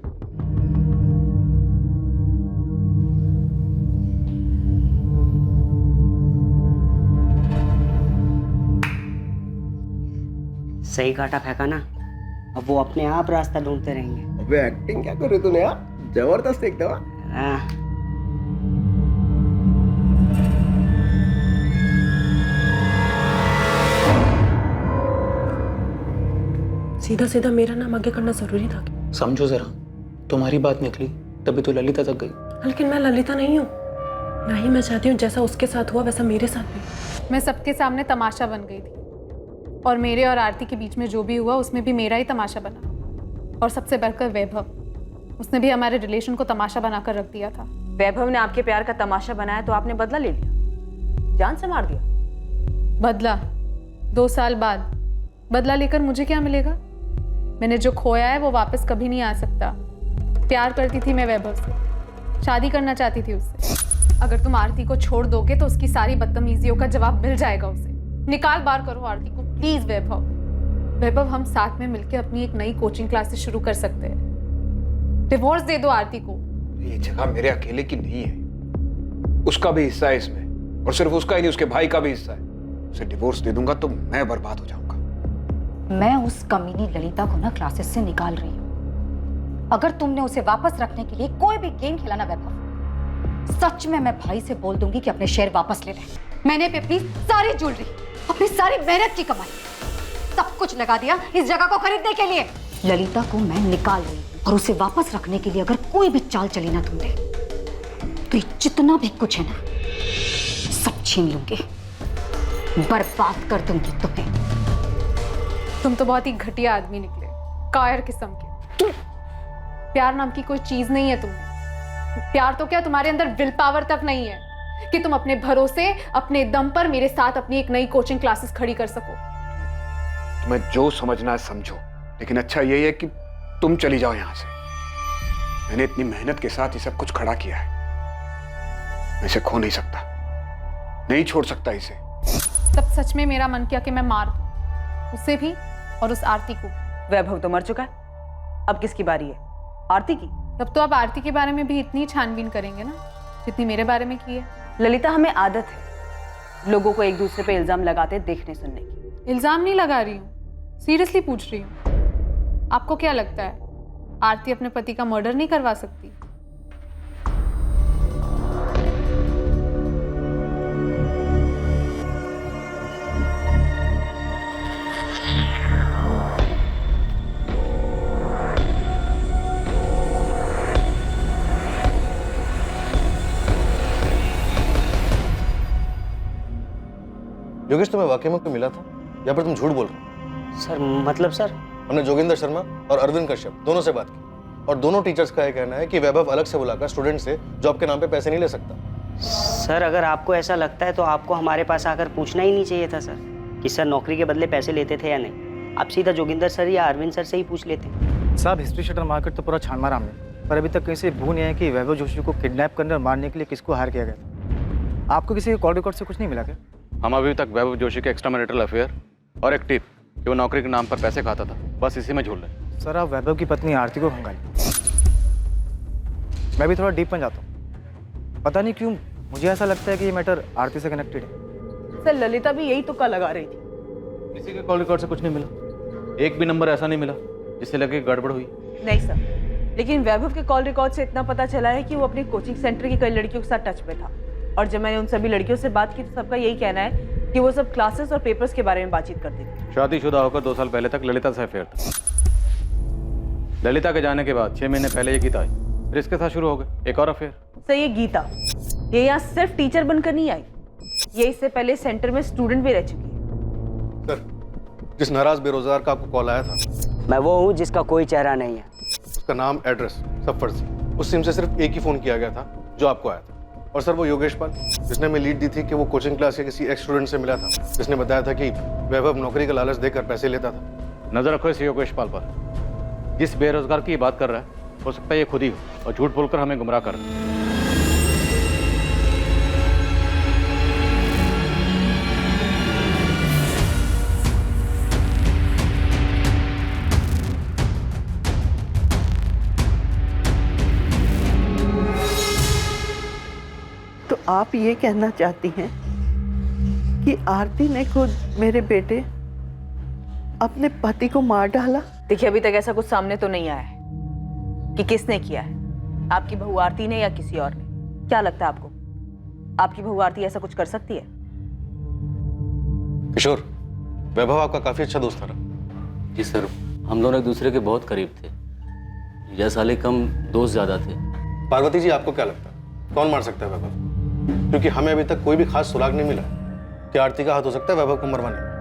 सही काटा फेंका ना, अब वो अपने आप रास्ता ढूंढते रहेंगे। अबे एक्टिंग क्या कर रही तूने यार, जबरदस्त एकदम। सीधा सीधा मेरा नाम आगे करना जरूरी था क्या? समझो जरा, तुम्हारी बात निकली तभी तो ललिता तक गई। लेकिन मैं ललिता नहीं हूँ, ना ही मैं चाहती हूँ जैसा उसके साथ हुआ वैसा मेरे साथ भी। मैं सबके सामने तमाशा बन गई थी, और मेरे और आरती के बीच में जो भी हुआ उसमें भी मेरा ही तमाशा बना। और सबसे बढ़कर वैभव, उसने भी हमारे रिलेशन को तमाशा बनाकर रख दिया था। वैभव ने आपके प्यार का तमाशा बनाया तो आपने बदला ले लिया, जान से मार दिया। बदला? 2 साल बाद बदला लेकर मुझे क्या मिलेगा? मैंने जो खोया है वो वापस कभी नहीं आ सकता। प्यार करती थी मैं वैभव से, शादी करना चाहती थी उससे। अगर तुम आरती को छोड़ दोगे तो उसकी सारी बदतमीजियों का जवाब मिल जाएगा उसे। निकाल बाहर करो आरती को प्लीज वैभव। वैभव, हम साथ में मिलकर अपनी एक नई कोचिंग क्लासेस शुरू कर सकते हैं। डिवोर्स दे दो आरती को। ये जगह मेरे अकेले की नहीं है, उसका भी हिस्सा है इसमें, और सिर्फ उसका ही नहीं, उसके भाई का भी हिस्सा है। उसे डिवोर्स दे दूंगा तो मैं बर्बाद हो जाऊंगा। मैं उस कमीनी ललिता को ना क्लासेस से निकाल रही हूँ। अगर तुमने उसे वापस रखने के लिए कोई भी गेम खेला ना वैभव, सच में मैं भाई से बोल दूंगी कि अपने शेयर वापस ले ले। मैंने अपनी सारी ज्वेलरी, अपनी सारी मेहनत की कमाई, सब कुछ लगा दिया इस जगह को खरीदने के लिए। ललिता को मैं निकाल रही हूँ, और उसे वापस रखने के लिए अगर कोई भी चाल चली ना तुमने, तो ये जितना भी कुछ है ना सब छीन लूंगी, बर्बाद कर दूंगी तुम्हें। तुम तो बहुत ही घटिया आदमी निकले, कायर किस्म के। प्यार नाम की कोई चीज नहीं है तुम्हें। प्यार तो क्या, तुम्हारे अंदर विल पावर तक नहीं है कि तुम अपने भरोसे, अपने दम पर मेरे साथ अपनी एक नई कोचिंग क्लासेस खड़ी कर सको। तुम्हें जो समझना है समझो, लेकिन अच्छा यही है कि तुम चली जाओ यहां से। मैंने इतनी मेहनत के साथ ये सब कुछ खड़ा किया है, मैं इसे खो नहीं सकता, नहीं छोड़ सकता इसे। तब सच में मेरा मन किया कि मैं मार दूं उसे भी और उस आरती को। वैभव तो मर चुका है, अब किसकी बारी है? आरती की। तब तो आप आरती के बारे में भी इतनी छानबीन करेंगे ना जितनी मेरे बारे में की है। ललिता, हमें आदत है लोगों को एक दूसरे पे इल्जाम लगाते देखने सुनने की। इल्जाम नहीं लगा रही हूँ, सीरियसली पूछ रही हूँ। आपको क्या लगता है आरती अपने पति का मर्डर नहीं करवा सकती? योगेश, तुम्हें वाकई में कोई मिला था या फिर तुम झूठ बोल रहे हो? सर मतलब सर, हमने जोगिंदर शर्मा और अरविंद कश्यप दोनों से बात की, और दोनों टीचर्स का यह कहना है कि वैभव अलग से बुलाकर स्टूडेंट से जॉब के नाम पे पैसे नहीं ले सकता। सर अगर आपको ऐसा लगता है तो आपको हमारे पास आकर पूछना ही नहीं चाहिए था सर कि सर नौकरी के बदले पैसे लेते थे या नहीं। आप सीधा जोगिंदर सर या अरविंद सर से ही पूछ लेते। साहब, हिस्ट्री शटर मार्केट तो पूरा छान मारा हमने, पर अभी तक कहीं से भू नहीं है कि वैभव जोशी को किडनैप करने और मारने के लिए किसको हायर किया गया था। आपको किसी कॉल रिकॉर्ड से कुछ नहीं मिला क्या? हम अभी तक वैभव जोशी के एक्स्ट्रा मैरिटल अफेयर और एक टिप कि वो नौकरी के नाम पर पैसे खाता था, बस इसी में झूल रहे। सर, आप वैभव की पत्नी आरती को खंगाली। मैं भी थोड़ा डीप में जाता हूँ, पता नहीं क्यों मुझे ऐसा लगता है कि ये मैटर आरती से कनेक्टेड है। सर ललिता भी यही तुक्का लगा रही थी। किसी के कॉल रिकॉर्ड से कुछ नहीं मिला, एक भी नंबर ऐसा नहीं मिला जिससे लगे गड़बड़ हुई। नहीं सर, लेकिन वैभव के कॉल रिकॉर्ड से इतना पता चला है कि वो अपनी कोचिंग सेंटर की कई लड़कियों के साथ टच में था, और जब मैंने उन सभी लड़कियों से बात की तो सबका यही कहना है कि वो सब क्लासेस और पेपर्स के बारे में बातचीत करती थी। शादीशुदा होकर 2 साल पहले तक ललिता से अफेयर था। ललिता के जाने के बाद 6 महीने पहले ये गीता आई, फिर इसके साथ शुरू हो गए एक और अफेयर। सर ये गीता, ये यहाँ सिर्फ टीचर बनकर नहीं आई, ये इससे पहले सेंटर में स्टूडेंट भी रह चुकी है। सर, जिस नाराज बेरोजगार का आपको कॉल आया था, मैं वो हूँ जिसका कोई चेहरा नहीं है। उसका नाम, एड्रेस सब फर्जी। उस सिम से सिर्फ एक ही फोन किया गया था जो आपको आया था। और सर वो योगेश पाल, जिसने हमें लीड दी थी कि वो कोचिंग क्लास के किसी एक्स स्टूडेंट से मिला था, जिसने बताया था कि वैभव नौकरी का लालच देकर पैसे लेता था। नजर रखो इस योगेश पाल पर। जिस बेरोजगार की बात कर रहा है हो सकता है ये खुद ही हो और झूठ बोलकर हमें गुमराह कर रहा है। तो आप ये कहना चाहती हैं कि आरती ने खुद मेरे बेटे अपने पति को मार डाला? देखिए अभी तक ऐसा कुछ सामने तो नहीं आया है कि किसने किया है, आपकी बहू आरती ने या किसी और ने। क्या लगता है आपको, आपकी बहू आरती ऐसा कुछ कर सकती है? किशोर, वैभव आपका काफी अच्छा दोस्त था। जी सर, हम दोनों एक दूसरे के बहुत करीब थे। जीजा साले कम दोस्त ज्यादा थे। पार्वती जी, आपको क्या लगता है कौन मार सकता है वैभव? क्योंकि हमें अभी तक कोई भी खास सुराग नहीं मिला कि आरती का हाथ हो सकता है वैभव को मरवाने में।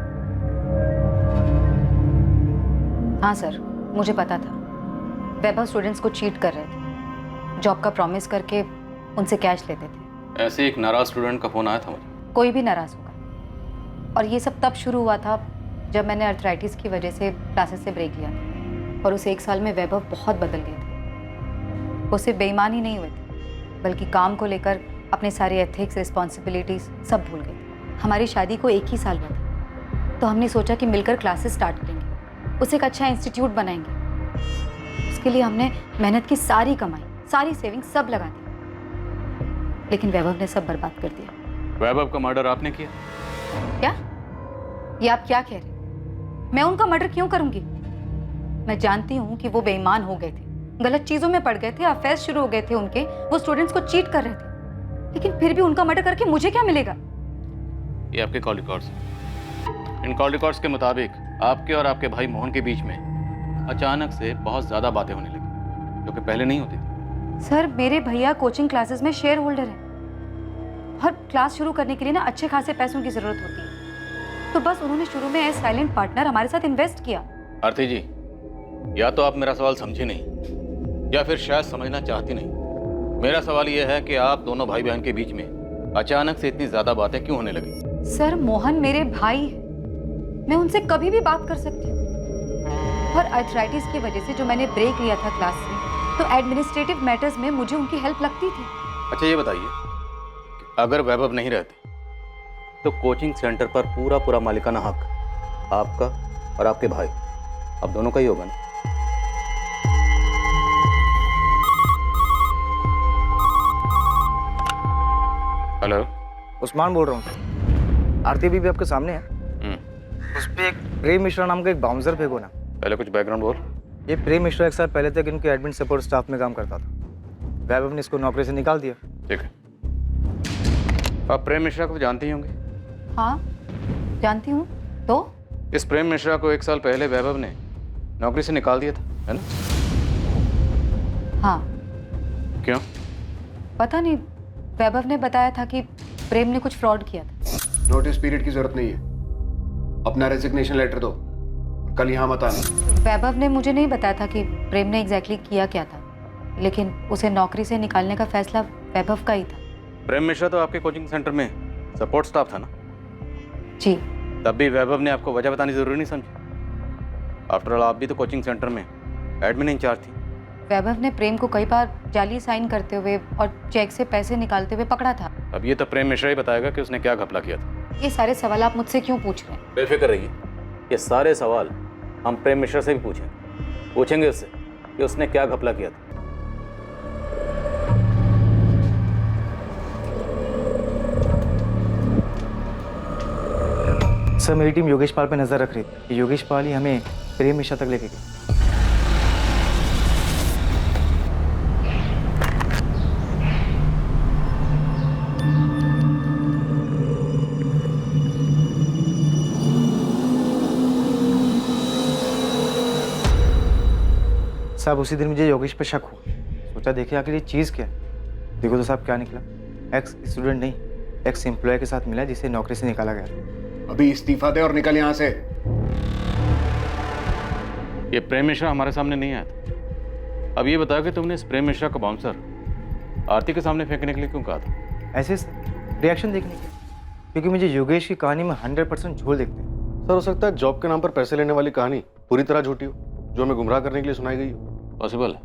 हाँ सर, मुझे पता था वैभव स्टूडेंट्स को चीट कर रहे थे, जॉब का प्रॉमिस करके उनसे कैश लेते थे। ऐसे एक नाराज स्टूडेंट का फोन आया था मुझे। कोई भी नाराज होगा। और ये सब तब शुरू हुआ था जब मैंने अर्थराइटिस की वजह से क्लासेस से ब्रेक लिया था। और उस एक साल में वैभव बहुत बदल गए थे। वो सिर्फ बेईमान ही नहीं हुए थे, बल्कि काम को लेकर अपने सारे एथिक्स, रिस्पॉन्सिबिलिटीज सब भूल गए थे। हमारी शादी को 1 ही साल हुआ था, तो हमने सोचा कि मिलकर क्लासेस स्टार्ट करेंगे, उसे एक अच्छा इंस्टीट्यूट बनाएंगे। उसके लिए हमने मेहनत की सारी कमाई, सारी सेविंग्स सब लगा दी, लेकिन वैभव ने सब बर्बाद कर दिया। वैभव का मर्डर आपने किया? क्या? ये आप क्या कह रहे? मैं उनका मर्डर क्यों करूंगी? मैं जानती हूँ कि वो बेईमान हो गए थे, गलत चीजों में पड़ गए थे, अफेयर शुरू हो गए थे उनके, वो स्टूडेंट्स को चीट कर रहे थे, लेकिन फिर भी उनका मर्डर करके मुझे क्या मिलेगा? ये आपके कॉल रिकॉर्ड्स। इन कॉल रिकॉर्ड्स के मुताबिक आपके और आपके भाई मोहन के बीच में अचानक से बहुत ज्यादा बातें होने लगी, जो कि पहले नहीं होती थी। सर, मेरे भैया कोचिंग क्लासेस में शेयर होल्डर हैं और क्लास शुरू करने के लिए ना अच्छे खासे पैसों की जरूरत होती है, तो बस उन्होंने शुरू में एज साइलेंट पार्टनर हमारे साथ इन्वेस्ट किया। आरती जी, या तो आप मेरा सवाल समझी नहीं या फिर शायद समझना चाहती नहीं। मेरा सवाल यह है कि आप दोनों भाई बहन के बीच में अचानक से इतनी ज्यादा बातें क्यों होने लगी? सर, मोहन मेरे भाई है, मैं उनसे कभी भी बात कर सकती हूँ। और अर्थराइटिस की वजह से जो मैंने ब्रेक लिया था क्लास से, तो एडमिनिस्ट्रेटिव मैटर्स में मुझे उनकी हेल्प लगती थी। अच्छा ये बताइए कि अगर वैभव नहीं रहते तो कोचिंग सेंटर पर पूरा मालिकाना हक आपका और आपके भाई, अब दोनों का ही होगा ना? हेलो, उस्मान बोल रहा हूँ। आरती भी आपके सामने है। उस पे एक प्रेम मिश्रा नाम का एक बाउंसर फेंको ना। पहले कुछ बैकग्राउंड बोल। ये प्रेम मिश्रा एक साल पहले तक इनके एडमिन सपोर्ट स्टाफ में काम करता था। वैभव ने इसको नौकरी से निकाल दिया। ठीक है, आप प्रेम मिश्रा को जानती होंगे? हाँ, जानती हूँ। तो इस प्रेम मिश्रा को 1 साल पहले वैभव ने नौकरी से निकाल दिया था, है ना? हाँ। क्यों? पता नहीं, वैभव ने बताया था कि प्रेम ने कुछ फ्रॉड किया था। नोटिस पीरियड की जरूरत नहीं है, अपना रेजिग्नेशन लेटर दो, कल यहाँ मत आना। वैभव ने मुझे नहीं बताया था कि प्रेम ने एग्जैक्टली किया क्या था, लेकिन उसे नौकरी से निकालने का फैसला वैभव का ही था। प्रेम मिश्रा तो आपके कोचिंग सेंटर में सपोर्ट स्टाफ था ना? जी। तब भी वैभव ने आपको वजह बतानी जरूरी नहीं समझी? आफ्टर ऑल आप भी तो कोचिंग सेंटर में एडमिन इंचार्ज थी। वैभव ने प्रेम को कई बार जाली साइन करते हुए और चेक से पैसे निकालते हुए पकड़ा था। अब ये तो प्रेम मिश्रा ही बताएगा कि उसने क्या घपला किया था। ये सारे सवाल आप मुझसे क्यों पूछ रहे हैं? बेफिक्र रहिए, ये सारे सवाल हम प्रेम मिश्रा से भी पूछेंगे उससे कि उसने क्या घपला किया था। सर, मेरी टीम योगेश पाल पे नजर रख रही थी। योगेश पाल ही हमें प्रेम मिश्रा तक लेके गए। साहब, उसी दिन मुझे योगेश पे शक हुआ। सोचा देखे आखिर ये चीज़ क्या है। देखो तो साहब क्या निकला, एक्स स्टूडेंट नहीं एक्स एम्प्लॉय के साथ मिला जिसे नौकरी से निकाला गया। अभी इस्तीफा दे और निकल यहाँ से। ये प्रेम मिश्रा हमारे सामने नहीं आया था। अब ये बताओ कि तुमने इस प्रेम मिश्रा का बाउंसर आरती के सामने फेंकने के लिए क्यों कहा था? ऐसे सर रिएक्शन देखने के, क्योंकि मुझे योगेश की कहानी में 100% झोल देखते हैं। सर हो सकता है जॉब के नाम पर पैसे लेने वाली कहानी पूरी तरह झूठी हो, जो हमें गुमराह करने के लिए सुनाई गई हो। पॉसिबल है,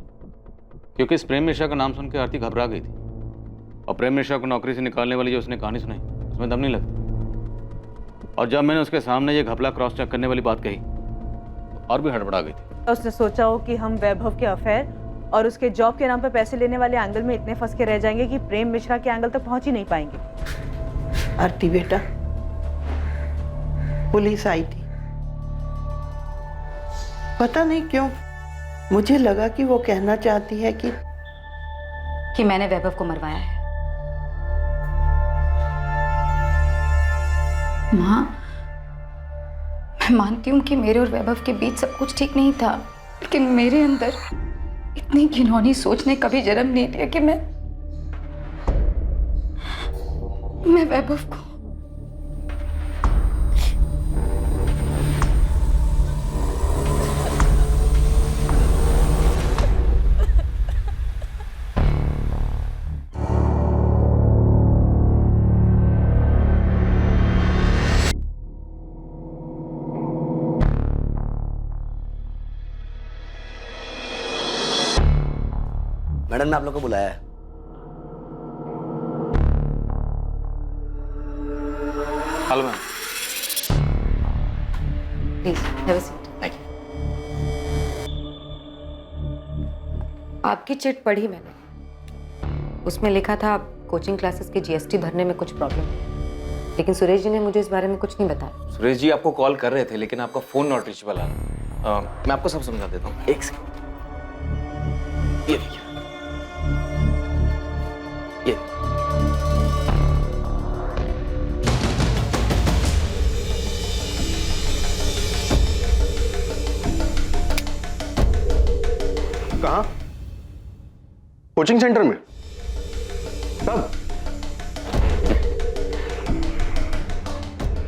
क्योंकि इस प्रेम मिश्रा का नाम सुन के आरती घबरा गई थी और प्रेम मिश्रा को नौकरी से निकालने वाली जो उसने कहानी सुनाई उसमें दम नहीं लगती। और जब मैंने उसके सामने ये घपला क्रॉस चेक करने वाली बात कही तो और भी हड़बड़ा गई थी। उसने सोचा हो कि हम वैभव के अफेयर और उसके जॉब के नाम पर पैसे लेने वाले एंगल में इतने फंस के रह जाएंगे कि प्रेम मिश्रा के एंगल तक पहुंच ही नहीं पाएंगे। आरती बेटा, पुलिस आई थी, पता नहीं क्यों मुझे लगा कि वो कहना चाहती है कि मैंने वैभव को मरवाया है। माँ, मैं मानती हूँ कि मेरे और वैभव के बीच सब कुछ ठीक नहीं था, लेकिन मेरे अंदर इतनी घिनौनी सोच ने कभी जन्म नहीं दिया कि मैं वैभव को मैडम ने आप लोग को बुलाया है। Hello ma'am. Please have a seat. आपकी चिट पढ़ी मैंने, उसमें लिखा था कोचिंग क्लासेस के जीएसटी भरने में कुछ प्रॉब्लम है, लेकिन सुरेश जी ने मुझे इस बारे में कुछ नहीं बताया। सुरेश जी आपको कॉल कर रहे थे लेकिन आपका फोन नॉट रीचेबल आ रहा। मैं आपको सब समझा देता हूँ, एक सेकंड। ये देखिए, ये कहाँ? कोचिंग सेंटर में? कब?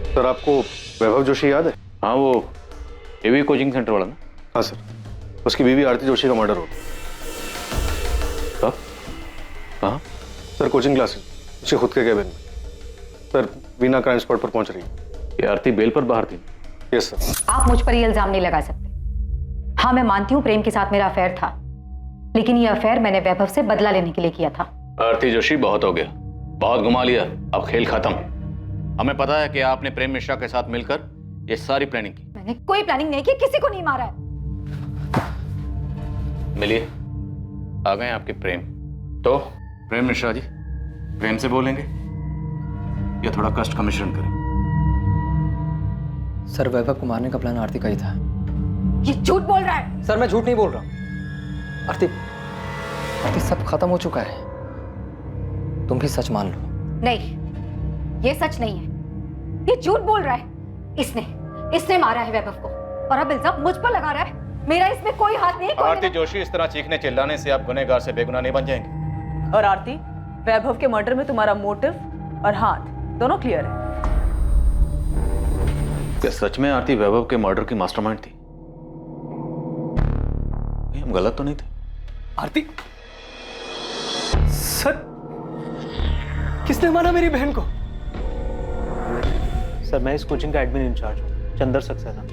सर आपको वैभव जोशी याद है? हाँ, वो एवी कोचिंग सेंटर वाला ना? हाँ सर, उसकी बीवी आरती जोशी का मर्डर हो गया। कब? कहाँ? सर कोचिंग क्लासेस, उसके खुद के केबिन में। सर वीना क्राइम स्पॉट पर पहुंच रही है। ये आरती बेल पर बाहर थी? Yes sir. आप मुझ पर ये इल्जाम नहीं लगा सकते। हाँ, मैं मानती हूँ प्रेम के साथ मेरा अफेयर था, लेकिन ये अफेयर मैंने वैभव से बदला लेने के लिए किया था। आरती जोशी, बहुत हो गया, बहुत घुमा लिया, अब खेल खत्म। हमें पता है कि आपने प्रेम मिश्रा के साथ मिलकर ये सारी प्लानिंग की। मैंने कोई प्लानिंग नहीं की, किसी को नहीं मारा है। मिलिए, आ गए आपके प्रेम। तो प्रेम मिश्रा जी, प्रेम से बोलेंगे या थोड़ा कष्ट का मिश्रण करें? सर वैभव को मारने का प्लान आरती का ही था। ये झूठ बोल रहा है। सर मैं झूठ नहीं बोल रहा हूँ। आरती सब खत्म हो चुका है, तुम भी सच मान लो। नहीं, ये सच नहीं है, ये झूठ बोल रहा है। इसने मारा है वैभव को और अब इल्जाम मुझ पर लगा रहा है। मेरा इसमें कोई हाथ नहीं। आरती जोशी, इस तरह चीखने चिल्लाने से आप गुनहगार से बेगुनाह नहीं बन जाएंगे। और आरती, वैभव के मर्डर में तुम्हारा मोटिव और हाथ दोनों क्लियर है। क्या सच में आरती वैभव के मर्डर की मास्टरमाइंड थी? हम गलत तो नहीं थे? आरती, सर किसने मारा मेरी बहन को? सर मैं इस कोचिंग का एडमिन इंचार्ज हूँ, चंदर सक्सेना।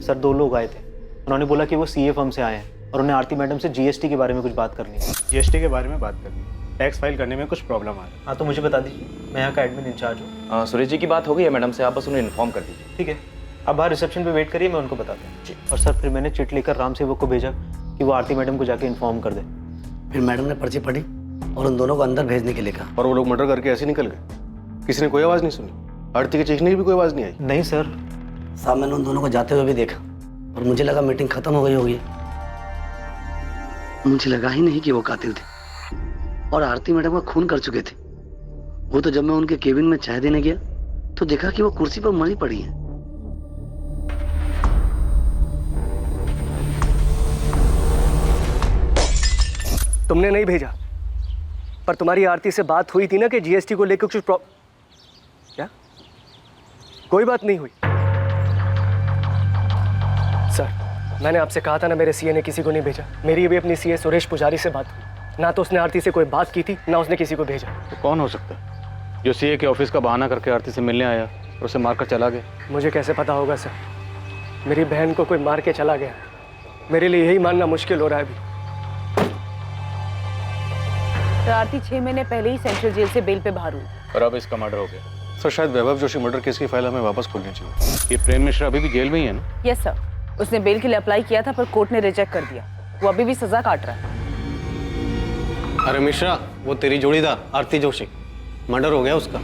सर 2 लोग आए थे, उन्होंने बोला कि वो सीए फर्म से आए हैं और उन्हें आरती मैडम से जीएसटी के बारे में कुछ बात करनी है। जीएसटी के बारे में बात करनी है, टैक्स फाइल करने में कुछ प्रॉब्लम आ रहा है। हाँ तो मुझे बता दीजिए, मैं यहाँ का एडमिन इंचार्ज हूँ। सुरेश जी की बात हो गई है मैडम से, आप बस उन्हें इन्फॉर्म कर दीजिए। ठीक है, आप बाहर रिसेप्शन पे वेट करिए, मैं उनको बताता हूँ। और सर फिर मैंने चिट लेकर राम सेवक को भेजा कि वो आरती मैडम को जाके इन्फॉर्म कर दे। फिर मैडम ने पर्ची पढ़ी और उन दोनों को अंदर भेजने के लिए कहा। और वो लोग मर्डर करके ऐसे निकल गए, किसी ने कोई आवाज नहीं सुनी? आरती के चीखने की भी कोई आवाज नहीं आई? नहीं सर। साहब मैंने उन दोनों को जाते हुए भी देखा और मुझे लगा मीटिंग खत्म हो गई होगी। मुझे लगा ही नहीं कि वो कातिल थे और आरती मैडम का खून कर चुके थे। वो तो जब मैं उनके केबिन में चाय देने गया तो देखा कि वो कुर्सी पर मरी पड़ी है। तुमने नहीं भेजा, पर तुम्हारी आरती से बात हुई थी ना कि जीएसटी को लेकर कुछ क्या? कोई बात नहीं हुई। सर, मैंने आपसे कहा था ना, मेरे सीए ने किसी को नहीं भेजा। मेरी भी अपनी सीए सुरेश पुजारी से बात हुई, ना तो उसने आरती से कोई बात की थी, ना उसने किसी को भेजा। तो कौन हो सकता है जो सीए के ऑफिस का बहाना करके आरती से मिलने आया और उसे मारकर चला गया? मुझे कैसे पता होगा सर? मेरी बहन को कोई मार के चला गया। मेरे लिए यही मानना मुश्किल हो रहा है अभी। तो आरती 6 महीने पहले ही सेंट्रल जेल से बेल पे बाहर हुई और अब इसका मर्डर हो गया। सर शायद वैभव जोशी मर्डर केस की फाइल हमें वापस खोलनी चाहिए। ये प्रेम मिश्रा अभी भी जेल में ही है ना? यस सर, उसने बेल के लिए अप्लाई किया था पर कोर्ट ने रिजेक्ट कर दिया। वो अभी भी सजा काट रहा है। अरे मिश्रा, वो तेरी जोड़ीदार आरती जोशी, मर्डर हो गया उसका।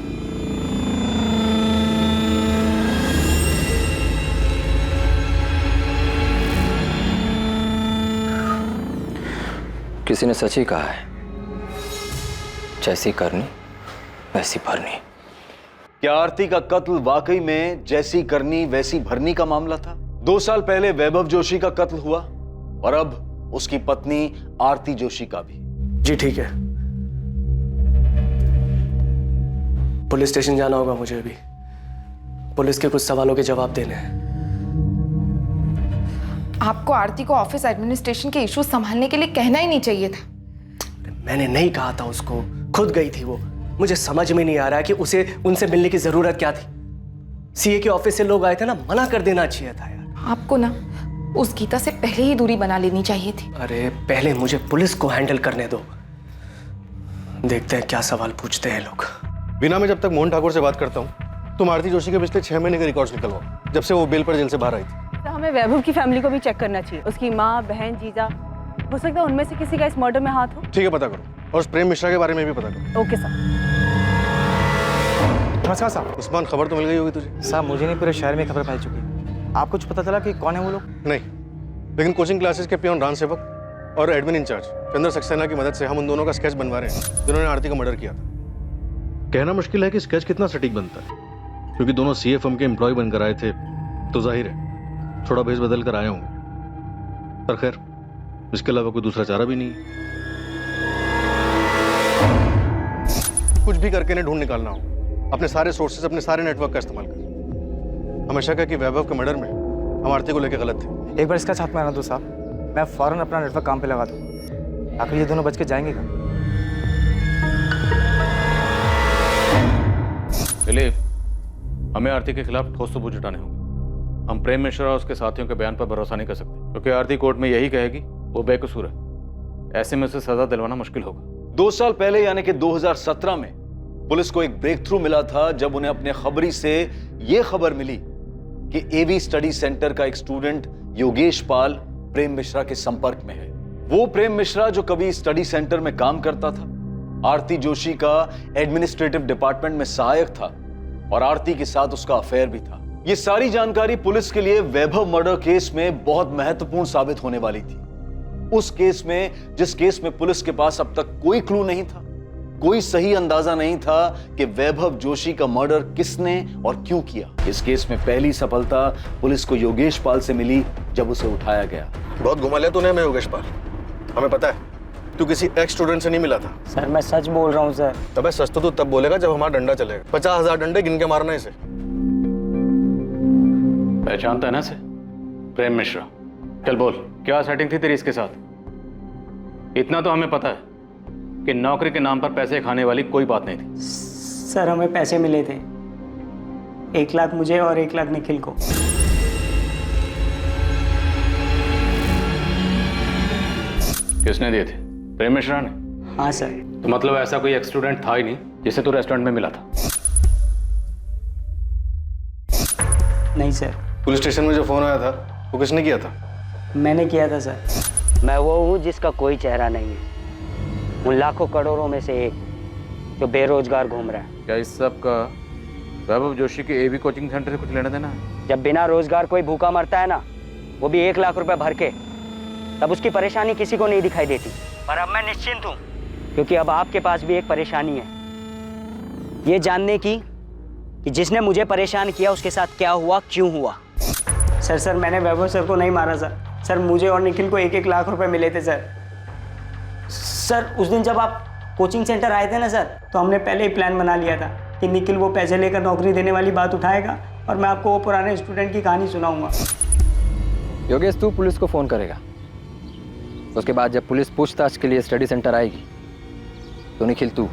किसी ने सच ही कहा है, जैसी करनी वैसी भरनी। क्या आरती का कत्ल वाकई में जैसी करनी वैसी भरनी का मामला था? 2 साल पहले वैभव जोशी का कत्ल हुआ और अब उसकी पत्नी आरती जोशी का भी। जी ठीक है, पुलिस स्टेशन जाना होगा मुझे अभी। पुलिस के कुछ सवालों के जवाब देने हैं। आपको आरती को ऑफिस एडमिनिस्ट्रेशन के इश्यूज संभालने के लिए कहना ही नहीं चाहिए था। मैंने नहीं कहा था उसको, खुद गई थी वो। मुझे समझ में नहीं आ रहा है कि उसे उनसे मिलने की जरूरत क्या थी। सीए के ऑफिस से लोग आए थे ना, मना कर देना चाहिए था यार। आपको ना उस गीता से पहले ही दूरी बना लेनी चाहिए थी। अरे पहले मुझे पुलिस को हैंडल करने दो, देखते हैं क्या सवाल पूछते हैं लोग। बिना मैं जब तक मोहन ठाकुर से बात करता हूँ, तुम आरती जोशी के पिछले 6 महीने के रिकॉर्ड्स निकलवाओ, जब से वो बेल पर जेल से बाहर आई थी। तो हमें वैभव की फैमिली को भी चेक करना चाहिए। उसकी माँ, बहन, जीजा, हो सकता है उनमें से किसी का इस मर्डर में हाथ हो। ठीक है, पता करो। और उस प्रेम मिश्रा के बारे में भी पता करो। Okay sir. नमस्कार साहब। उस्मान, खबर तो मिल गई होगी तुझे? साहब मुझे नहीं, पूरे शहर में खबर फैल चुकी है। आपको कुछ पता चला कि कौन है वो लोग? नहीं, लेकिन कोचिंग क्लासेस के पियोन रान सेवक और एडमिन इंचार्ज चंद्र सक्सेना की मदद से हम उन दोनों का स्केच बनवा रहे हैं जिन्होंने आरती का मर्डर किया था। कहना मुश्किल है कि स्केच कितना सटीक बनता है, क्योंकि दोनों सीए फर्म के एम्प्लॉय बनकर आए थे, तो जाहिर है थोड़ा भेस बदल कर आए होंगे। पर खैर, इसके अलावा कोई दूसरा चारा भी नहीं। कुछ भी करके इन्हें ढूंढ निकालना हो, अपने सारे सोर्सेज, अपने सारे नेटवर्क का इस्तेमाल कर। हमेशा कहा कि वैभव के मर्डर में हम आरती को लेकर गलत थे। एक बार इसका साथ में आना दो साहब, मैं फौरन अपना नेटवर्क काम पे लगा दूंगा। आखिर ये दोनों बच के जाएंगे क्या? दिलीप, हमें आरती के खिलाफ ठोस सबूत जुटाने होंगे। हम प्रेम मिश्रा और उसके साथियों के बयान पर भरोसा नहीं कर सकते, क्योंकि आरती कोर्ट में यही कहेगी वो बेकसूर है। ऐसे में उसे सजा दिलवाना मुश्किल होगा। 2 साल पहले यानी कि 2017 में पुलिस को एक ब्रेक थ्रू मिला था, जब उन्हें अपने खबरी से यह खबर मिली कि एवी स्टडी सेंटर का एक स्टूडेंट योगेश पाल प्रेम मिश्रा के संपर्क में है। वो प्रेम मिश्रा जो कभी स्टडी सेंटर में काम करता था, आरती जोशी का एडमिनिस्ट्रेटिव डिपार्टमेंट में सहायक था और आरती के साथ उसका अफेयर भी था। ये सारी जानकारी पुलिस के लिए वैभव मर्डर केस में बहुत महत्वपूर्ण साबित होने वाली थी। उस केस में, जिस केस में पुलिस के पास अब तक कोई क्लू नहीं था, कोई सही अंदाजा नहीं था कि वैभव जोशी का मर्डर किसने और क्यों किया। इस केस में पहली सफलता पुलिस को योगेश पाल से मिली जब उसे उठाया गया। बहुत घुमा लिया तूने हमें योगेश पाल। हमें पता है तू किसी एक्स स्टूडेंट से नहीं मिला था। सर मैं सच बोल रहा हूँ सर। तबे सच तो तू तब बोलेगा जब हमारा डंडा चलेगा। 50,000 डंडे गिन के मारना इसे। पहचानता है ना इसे? प्रेम मिश्रा। चल बोल, क्या सेटिंग थी तेरी इसके साथ? इतना तो हमें पता है कि नौकरी के नाम पर पैसे खाने वाली कोई बात नहीं थी। सर हमें पैसे मिले थे, 1 लाख मुझे और 1 लाख निखिल को। किसने दिए थे? प्रेम मिश्रा ने? हाँ सर। तो मतलब ऐसा कोई एक्स स्टूडेंट था ही नहीं जिसे तू रेस्टोरेंट में मिला था? नहीं सर। पुलिस स्टेशन में जो फोन आया था वो किसने किया था? मैंने किया था सर। मैं वो हूँ जिसका कोई चेहरा नहीं है, उन लाखों करोड़ों में से एक जो बेरोजगार घूम रहा है। क्या इस सब का वैभव जोशी के एवी कोचिंग सेंटर से कुछ लेना देना है? जब बिना रोजगार कोई भूखा मरता है ना, वो भी 1 लाख रुपए भर के, तब उसकी परेशानी किसी को नहीं दिखाई देती। पर अब मैं निश्चिंत हूँ, क्योंकि अब आपके पास भी एक परेशानी है, ये जानने की कि जिसने मुझे परेशान किया उसके साथ क्या हुआ, क्यों हुआ। सर मैंने वैभव सर को नहीं मारा सर। मुझे और निखिल को 1-1 लाख रुपए मिले थे सर। सर उस दिन जब आप कोचिंग सेंटर आए थे ना सर, तो हमने पहले ही प्लान बना लिया था कि निखिल वो पैसे लेकर नौकरी देने वाली बात उठाएगा और मैं आपको वो पुराने स्टूडेंट की कहानी सुनाऊंगा। योगेश, तू पुलिस को फ़ोन करेगा। उसके बाद जब पुलिस पूछताछ के लिए स्टडी सेंटर आएगी तो निखिल तू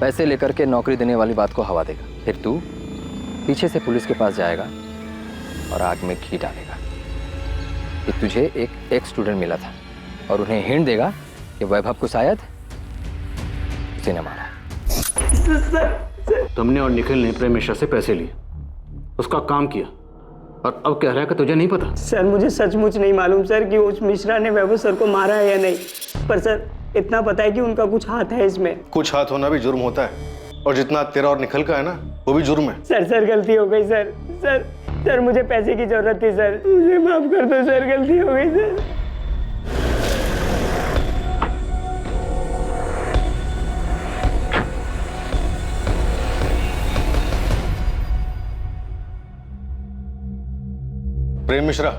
पैसे लेकर के नौकरी देने वाली बात को हवा देगा। फिर तू पीछे से पुलिस के पास जाएगा और आग में घी डालेगा कि तुझे एक स्टूडेंट मिला था और उन्हें हिंट देगा कि वैभव को शायद उसी ने मारा। तुमने और निखिल ने प्रेम मिश्रा से पैसे लिए, उसका काम किया और अब कह रहा है कि तुझे नहीं पता। सर मुझे सचमुच नहीं मालूम सर कि उस मिश्रा ने वैभव सर को मारा है या नहीं, पर सर इतना पता है कि उनका कुछ हाथ है इसमें। कुछ हाथ होना भी जुर्म होता है और जितना तेरा और निखिल का है ना वो भी जुर्म है। सर गलती हो गई सर। सर मुझे पैसे की जरूरत थी सर, मुझे माफ कर दो सर, गलती हो गई सर। प्रेम मिश्रा।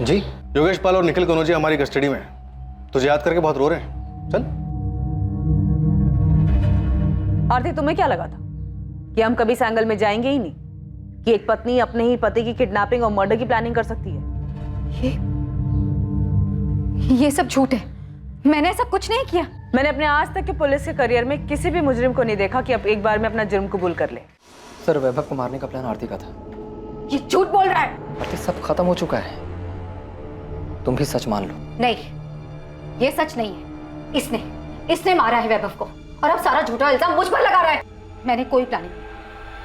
जी। योगेश पाल और निखिल कनौजिया हमारी कस्टडी में है। तुझे याद करके बहुत रो रहे हैं। चल। आरती, तुम्हें क्या लगा था कि हम कभी इस एंगल में जाएंगे ही नहीं, कि एक पत्नी अपने ही पति की किडनैपिंग और मर्डर की प्लानिंग कर सकती है? ये सब झूठ है, मैंने ऐसा कुछ नहीं किया। मैंने अपने आज तक के पुलिस के करियर में किसी भी मुजरिम को नहीं देखा कि अब एक बार में अपना जुर्म कबूल कर ले। सर वैभव को मारने का प्लान आरती का था। ये झूठ बोल रहा है। आरती, सब खत्म हो चुका है, तुम भी सच मान लो। नहीं, ये सच नहीं है। इसने मारा है वैभव को और अब सारा झूठा इल्जाम मुझ पर लगा रहा है। मैंने कोई प्लानिंग नहीं,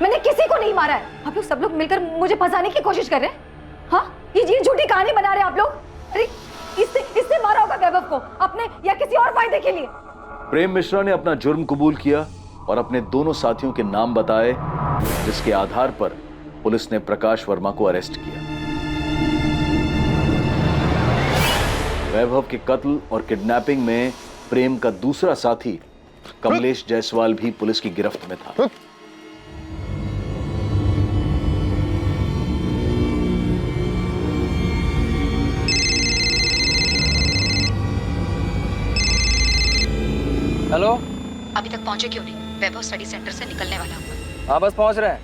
मैंने किसी को नहीं मारा है। आप लोग सब लोग मिलकर मुझे फंसाने की कोशिश कर रहे हैं। हाँ, ये झूठी कहानी बना रहे हैं आप लोग। अरे इसने मारा होगा वैभव को अपने या किसी और फायदे के लिए। प्रेम मिश्रा ने अपना जुर्म कबूल किया और अपने दोनों साथियों के नाम बताए, जिसके आधार पर पुलिस ने प्रकाश वर्मा को अरेस्ट किया। वैभव के कत्ल और किडनैपिंग में प्रेम का दूसरा साथी कमलेश जायसवाल भी पुलिस की गिरफ्त में था। हेलो। अभी तक पहुंचे क्यों नहीं? वैभव स्टडी सेंटर से निकलने वाला होगा। हाँ बस पहुंच रहे हैं,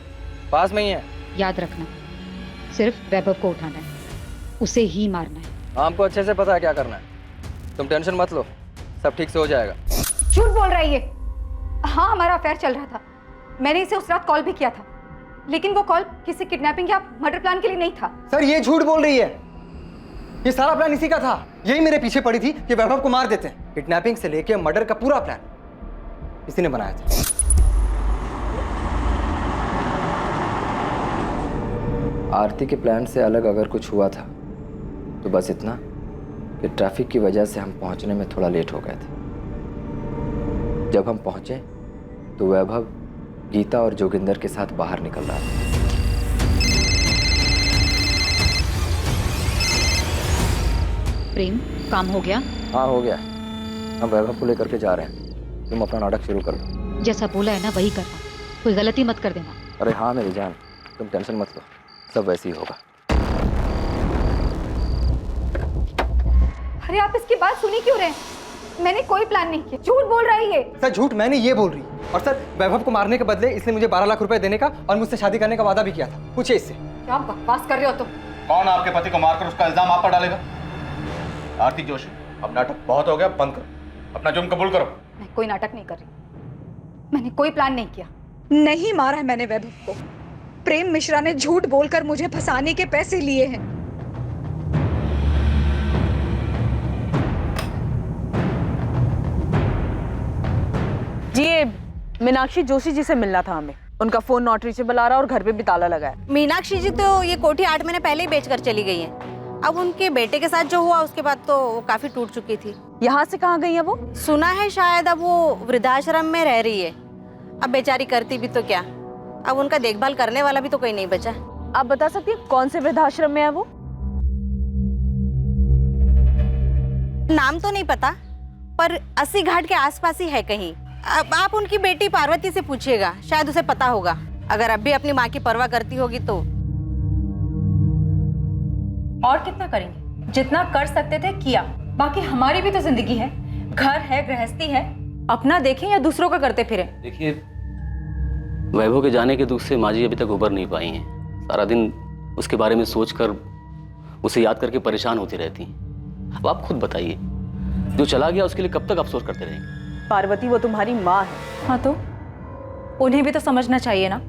पास में ही है। याद रखना, सिर्फ वैभव को उठाना है, उसे ही मारना है। हमको अच्छे से पता है क्या करना है, तुम टेंशन मत लो, सब ठीक से हो जाएगा। झूठ बोल रहा है ये। हाँ, हमारा अफेयर चल रहा था, मैंने इसे उस रात कॉल भी किया था, लेकिन वो कॉल किसी किडनैपिंग या मर्डर प्लान के लिए नहीं था। सर ये झूठ बोल रही है, ये सारा प्लान इसी का था। यही मेरे पीछे पड़ी थी कि वैभव को मार देते हैं। किडनैपिंग से लेके मर्डर का पूरा प्लान इसी ने बनाया था। आरती के प्लान से अलग अगर कुछ हुआ था तो बस इतना कि ट्रैफिक की वजह से हम पहुंचने में थोड़ा लेट हो गए थे। जब हम पहुंचे तो वैभव गीता और जोगिंदर के साथ बाहर निकल रहा था। प्रेम, काम हो गया? हाँ हो गया, हम वैभव को लेकर के जा रहे हैं, तुम अपना नाटक शुरू कर दो। जैसा बोला है ना वही करना, कोई गलती मत कर देना। अरे हाँ मेरी जान, तुम टेंशन मत लो, सब वैसे ही होगा। अरे आप इसकी बात सुनी क्यों रहे हैं? मैंने कोई प्लान नहीं किया। झूठ बोल रहा है ये। सर झूठ मैंने ये बोल रही, और सर वैभव को मारने के बदले इसने मुझे 12 लाख रुपए देने का और मुझसे शादी करने का वादा भी किया था। पूछिए इससे। क्या बकवास कर रहे हो तुम? कौन आपके पति को मारकर उसका इल्जाम आप पर डालेगा? आरती जोशी, अब नाटक बहुत हो गया, बंद करो, अपना जुर्म कबूल करो। मैं कोई नाटक नहीं कर रही, मैंने कोई प्लान नहीं किया। नहीं मारा है मैंने वैभव को। प्रेम मिश्रा ने झूठ बोलकर मुझे फंसाने के पैसे लिए हैं। जी, ये मीनाक्षी जोशी जी से मिलना था हमें। उनका फोन नॉट रीचेबल आ रहा और घर पे भी ताला लगा है। मीनाक्षी जी तो ये कोठी 8 महीने पहले ही बेचकर चली गई हैं। अब उनके बेटे के साथ जो हुआ उसके बाद तो वो काफी टूट चुकी थी। यहाँ से कहाँ गई है वो? सुना है शायद अब वो वृद्धाश्रम में रह रही है। अब बेचारी करती भी तो क्या, अब उनका देखभाल करने वाला भी तो कोई नहीं बचा। आप बता सकती हैं कौन से वृद्धाश्रम में है वो? नाम तो नहीं पता, पर 80 घाट के आसपास ही है कहीं। अब आप उनकी बेटी पार्वती से पूछिएगा, शायद उसे पता होगा। अगर अब भी अपनी माँ की परवाह करती होगी तो। और कितना करेंगे? जितना कर सकते थे किया, बाकी हमारी भी तो जिंदगी है। घर है, गृहस्थी है, अपना देखें या दूसरों का करते फिरे। देखिए, वैभव के जाने के दुख से माँ जी अभी तक उबर नहीं पाई हैं। सारा दिन उसके बारे में सोचकर, उसे याद करके परेशान होती रहती हैं। अब आप खुद बताइए, जो चला गया उसके लिए कब तक अफसोस करते रहेंगे? पार्वती, वो तुम्हारी माँ है। हाँ, तो उन्हें भी तो समझना चाहिए ना।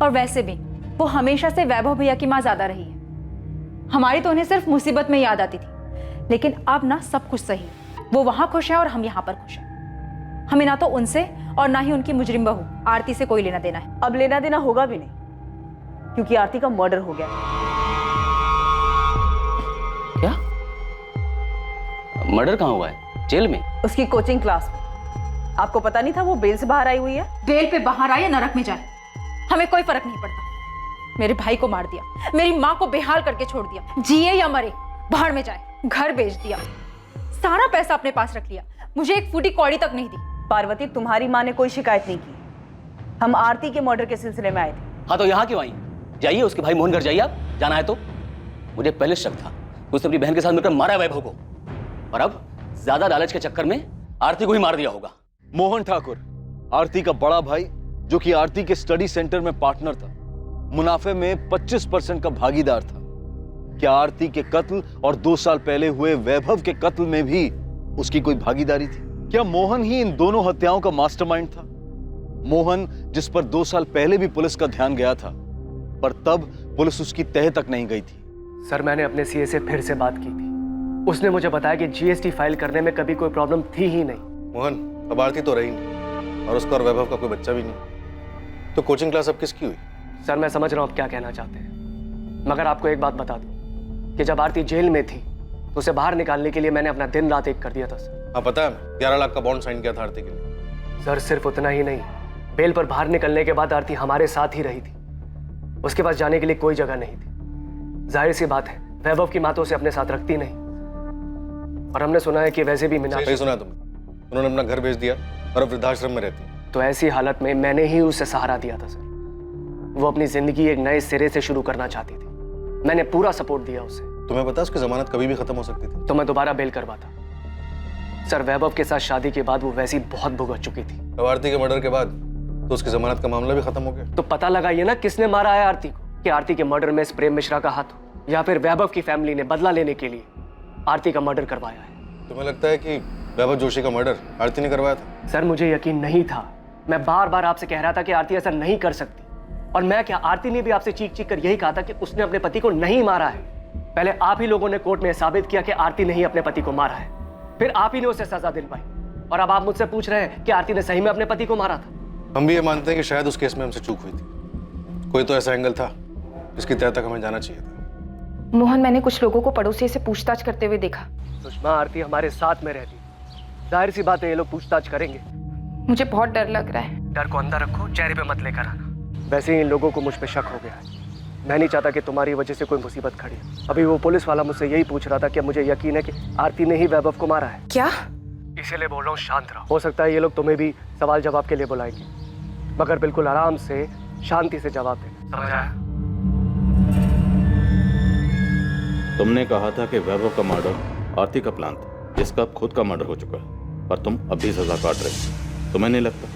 और वैसे भी वो हमेशा से वैभव भैया की माँ ज्यादा रही है। हमारी तो उन्हें सिर्फ मुसीबत में याद आती थी, लेकिन अब ना सब कुछ सही है। वो वहां खुश है और हम यहाँ पर खुश हैं। हमें ना तो उनसे और ना ही उनकी मुजरिम बहू आरती से कोई लेना देना है। अब लेना देना होगा भी नहीं, क्योंकि आरती का मर्डर हो गया। क्या? मर्डर कहाँ हुआ है? जेल में? उसकी कोचिंग क्लास में। आपको पता नहीं था वो बेल से बाहर आई हुई है? बेल पे बाहर आए या नरक में जाए, हमें कोई फर्क नहीं पड़ता। मेरे भाई को मार दिया, मेरी माँ को बेहाल करके छोड़ दिया, जिए या मरे बाहर में जाए, घर बेच दिया, सारा पैसा अपने पास रख लिया, मुझे एक फूटी कौड़ी तक नहीं दी। पार्वती, तुम्हारी माँ ने कोई शिकायत नहीं की। हम आरती के मर्डर के सिलसिले में आए थे। हाँ, तो यहाँ क्यों आई? जाइए, उसके भाई मोहन घर जाइए। आप जाना है तो। मुझे पहले शक था कि उसने अपनी बहन के साथ मिलकर मारा वैभव को, और अब ज्यादा लालच के चक्कर में आरती को ही मार दिया होगा। मोहन ठाकुर, आरती का बड़ा भाई, जो कि आरती के स्टडी सेंटर में पार्टनर था, मुनाफे में 25% का भागीदार था। क्या आरती के कत्ल और 2 साल पहले हुए वैभव के कत्ल में भी उसकी कोई भागीदारी थी? क्या मोहन ही इन दोनों हत्याओं का मास्टरमाइंड था? मोहन, जिस पर 2 साल पहले भी पुलिस का ध्यान गया था, पर तब पुलिस उसकी तह तक नहीं गई थी। सर, मैंने अपने सीए से फिर से बात की थी। उसने मुझे बताया कि जीएसटी फाइल करने में कभी कोई प्रॉब्लम थी ही नहीं। मोहन, अब आरती तो रही नहीं, और उसका और वैभव का कोई बच्चा भी नहीं, तो कोचिंग क्लास अब किसकी हुई? सर, मैं समझ रहा हूँ आप क्या कहना चाहते हैं, मगर आपको एक बात बता दूं कि जब आरती जेल में थी तो उसे बाहर निकालने के लिए मैंने अपना दिन रात एक कर दिया था सर। हाँ, पता है, 11 लाख का बॉन्ड साइन किया था आरती के लिए। सर, सिर्फ उतना ही नहीं, बेल पर बाहर निकलने के बाद आरती हमारे साथ ही रही थी। उसके पास जाने के लिए कोई जगह नहीं थी। जाहिर सी बात है, वैभव की माँ तो उसे अपने साथ रखती नहीं, और हमने सुना है कि वैसे भी मीना। सही सुना तुमने, उन्होंने अपना घर बेच दिया और अब वृद्धाश्रम में रहती है। तो ऐसी हालत में मैंने ही उसे सहारा दिया था सर। वो अपनी जिंदगी एक नए सिरे से शुरू करना चाहती थी, मैंने पूरा सपोर्ट दिया उसे। तुम्हें पता है उसकी जमानत कभी भी खत्म हो सकती थी। तो मैं दोबारा बेल करवाता। सर, वैभव के साथ शादी के बाद वो वैसी बहुत भुगत चुकी थी। अब आरती के मर्डर के बाद तो उसकी जमानत का मामला भी खत्म हो गया। तो पता लगाइए ना किसने मारा है आरती को, कि आरती के मर्डर में प्रेम मिश्रा का हाथ हो, या फिर वैभव की फैमिली ने बदला लेने के लिए आरती का मर्डर करवाया है। तुम्हें लगता है कि वैभव जोशी का मर्डर आरती ने करवाया था? सर, मुझे यकीन नहीं था। मैं बार बार आपसे कह रहा था कि आरती ऐसा नहीं कर सकती, और मैं क्या, आरती ने भी आपसे चीख चीख कर यही कहा था कि उसने अपने पति को नहीं मारा है। पहले आप ही लोगों ने कोर्ट में साबित किया कि आरती ने ही अपने पति को मारा है, फिर आप ही ने उसे सजा दिलवाई, और अब आप मुझसे पूछ रहे हैं कि आरती ने सही में अपने पति को मारा था। हम भी ये मानते हैं कि शायद उस केस में हमसे चूक हुई थी। कोई तो ऐसा एंगल था जिसकी तह तक हमें जाना चाहिए था। मोहन, मैंने कुछ लोगों को पड़ोसी से पूछताछ करते हुए देखा। सुषमा, आरती हमारे साथ में रहती, जाहिर सी बात है ये लोग पूछताछ करेंगे। मुझे बहुत डर लग रहा है। डर को अंदर रखो, चेहरे पे मत लेकर आना। वैसे ही इन लोगों को मुझ पे शक हो गया है। मैं नहीं चाहता कि तुम्हारी वजह से कोई मुसीबत खड़ी। अभी वो पुलिस वाला मुझसे यही पूछ रहा था कि मुझे यकीन है कि आरती ने ही वैभव को मारा है। क्या? इसीलिए बोल रहा हूँ शांत रहो। हो सकता है ये लोग तुम्हें भी सवाल जवाब के लिए बुलाएंगे, मगर बिल्कुल आराम से शांति से जवाब देना, समझ आया? तुमने कहा था कि वैभव का मर्डर आरती का प्लान था, जिसका अब खुद का मर्डर हो चुका है, पर तुम अब भी सजा काट रहे हो। तुम्हें नहीं लगता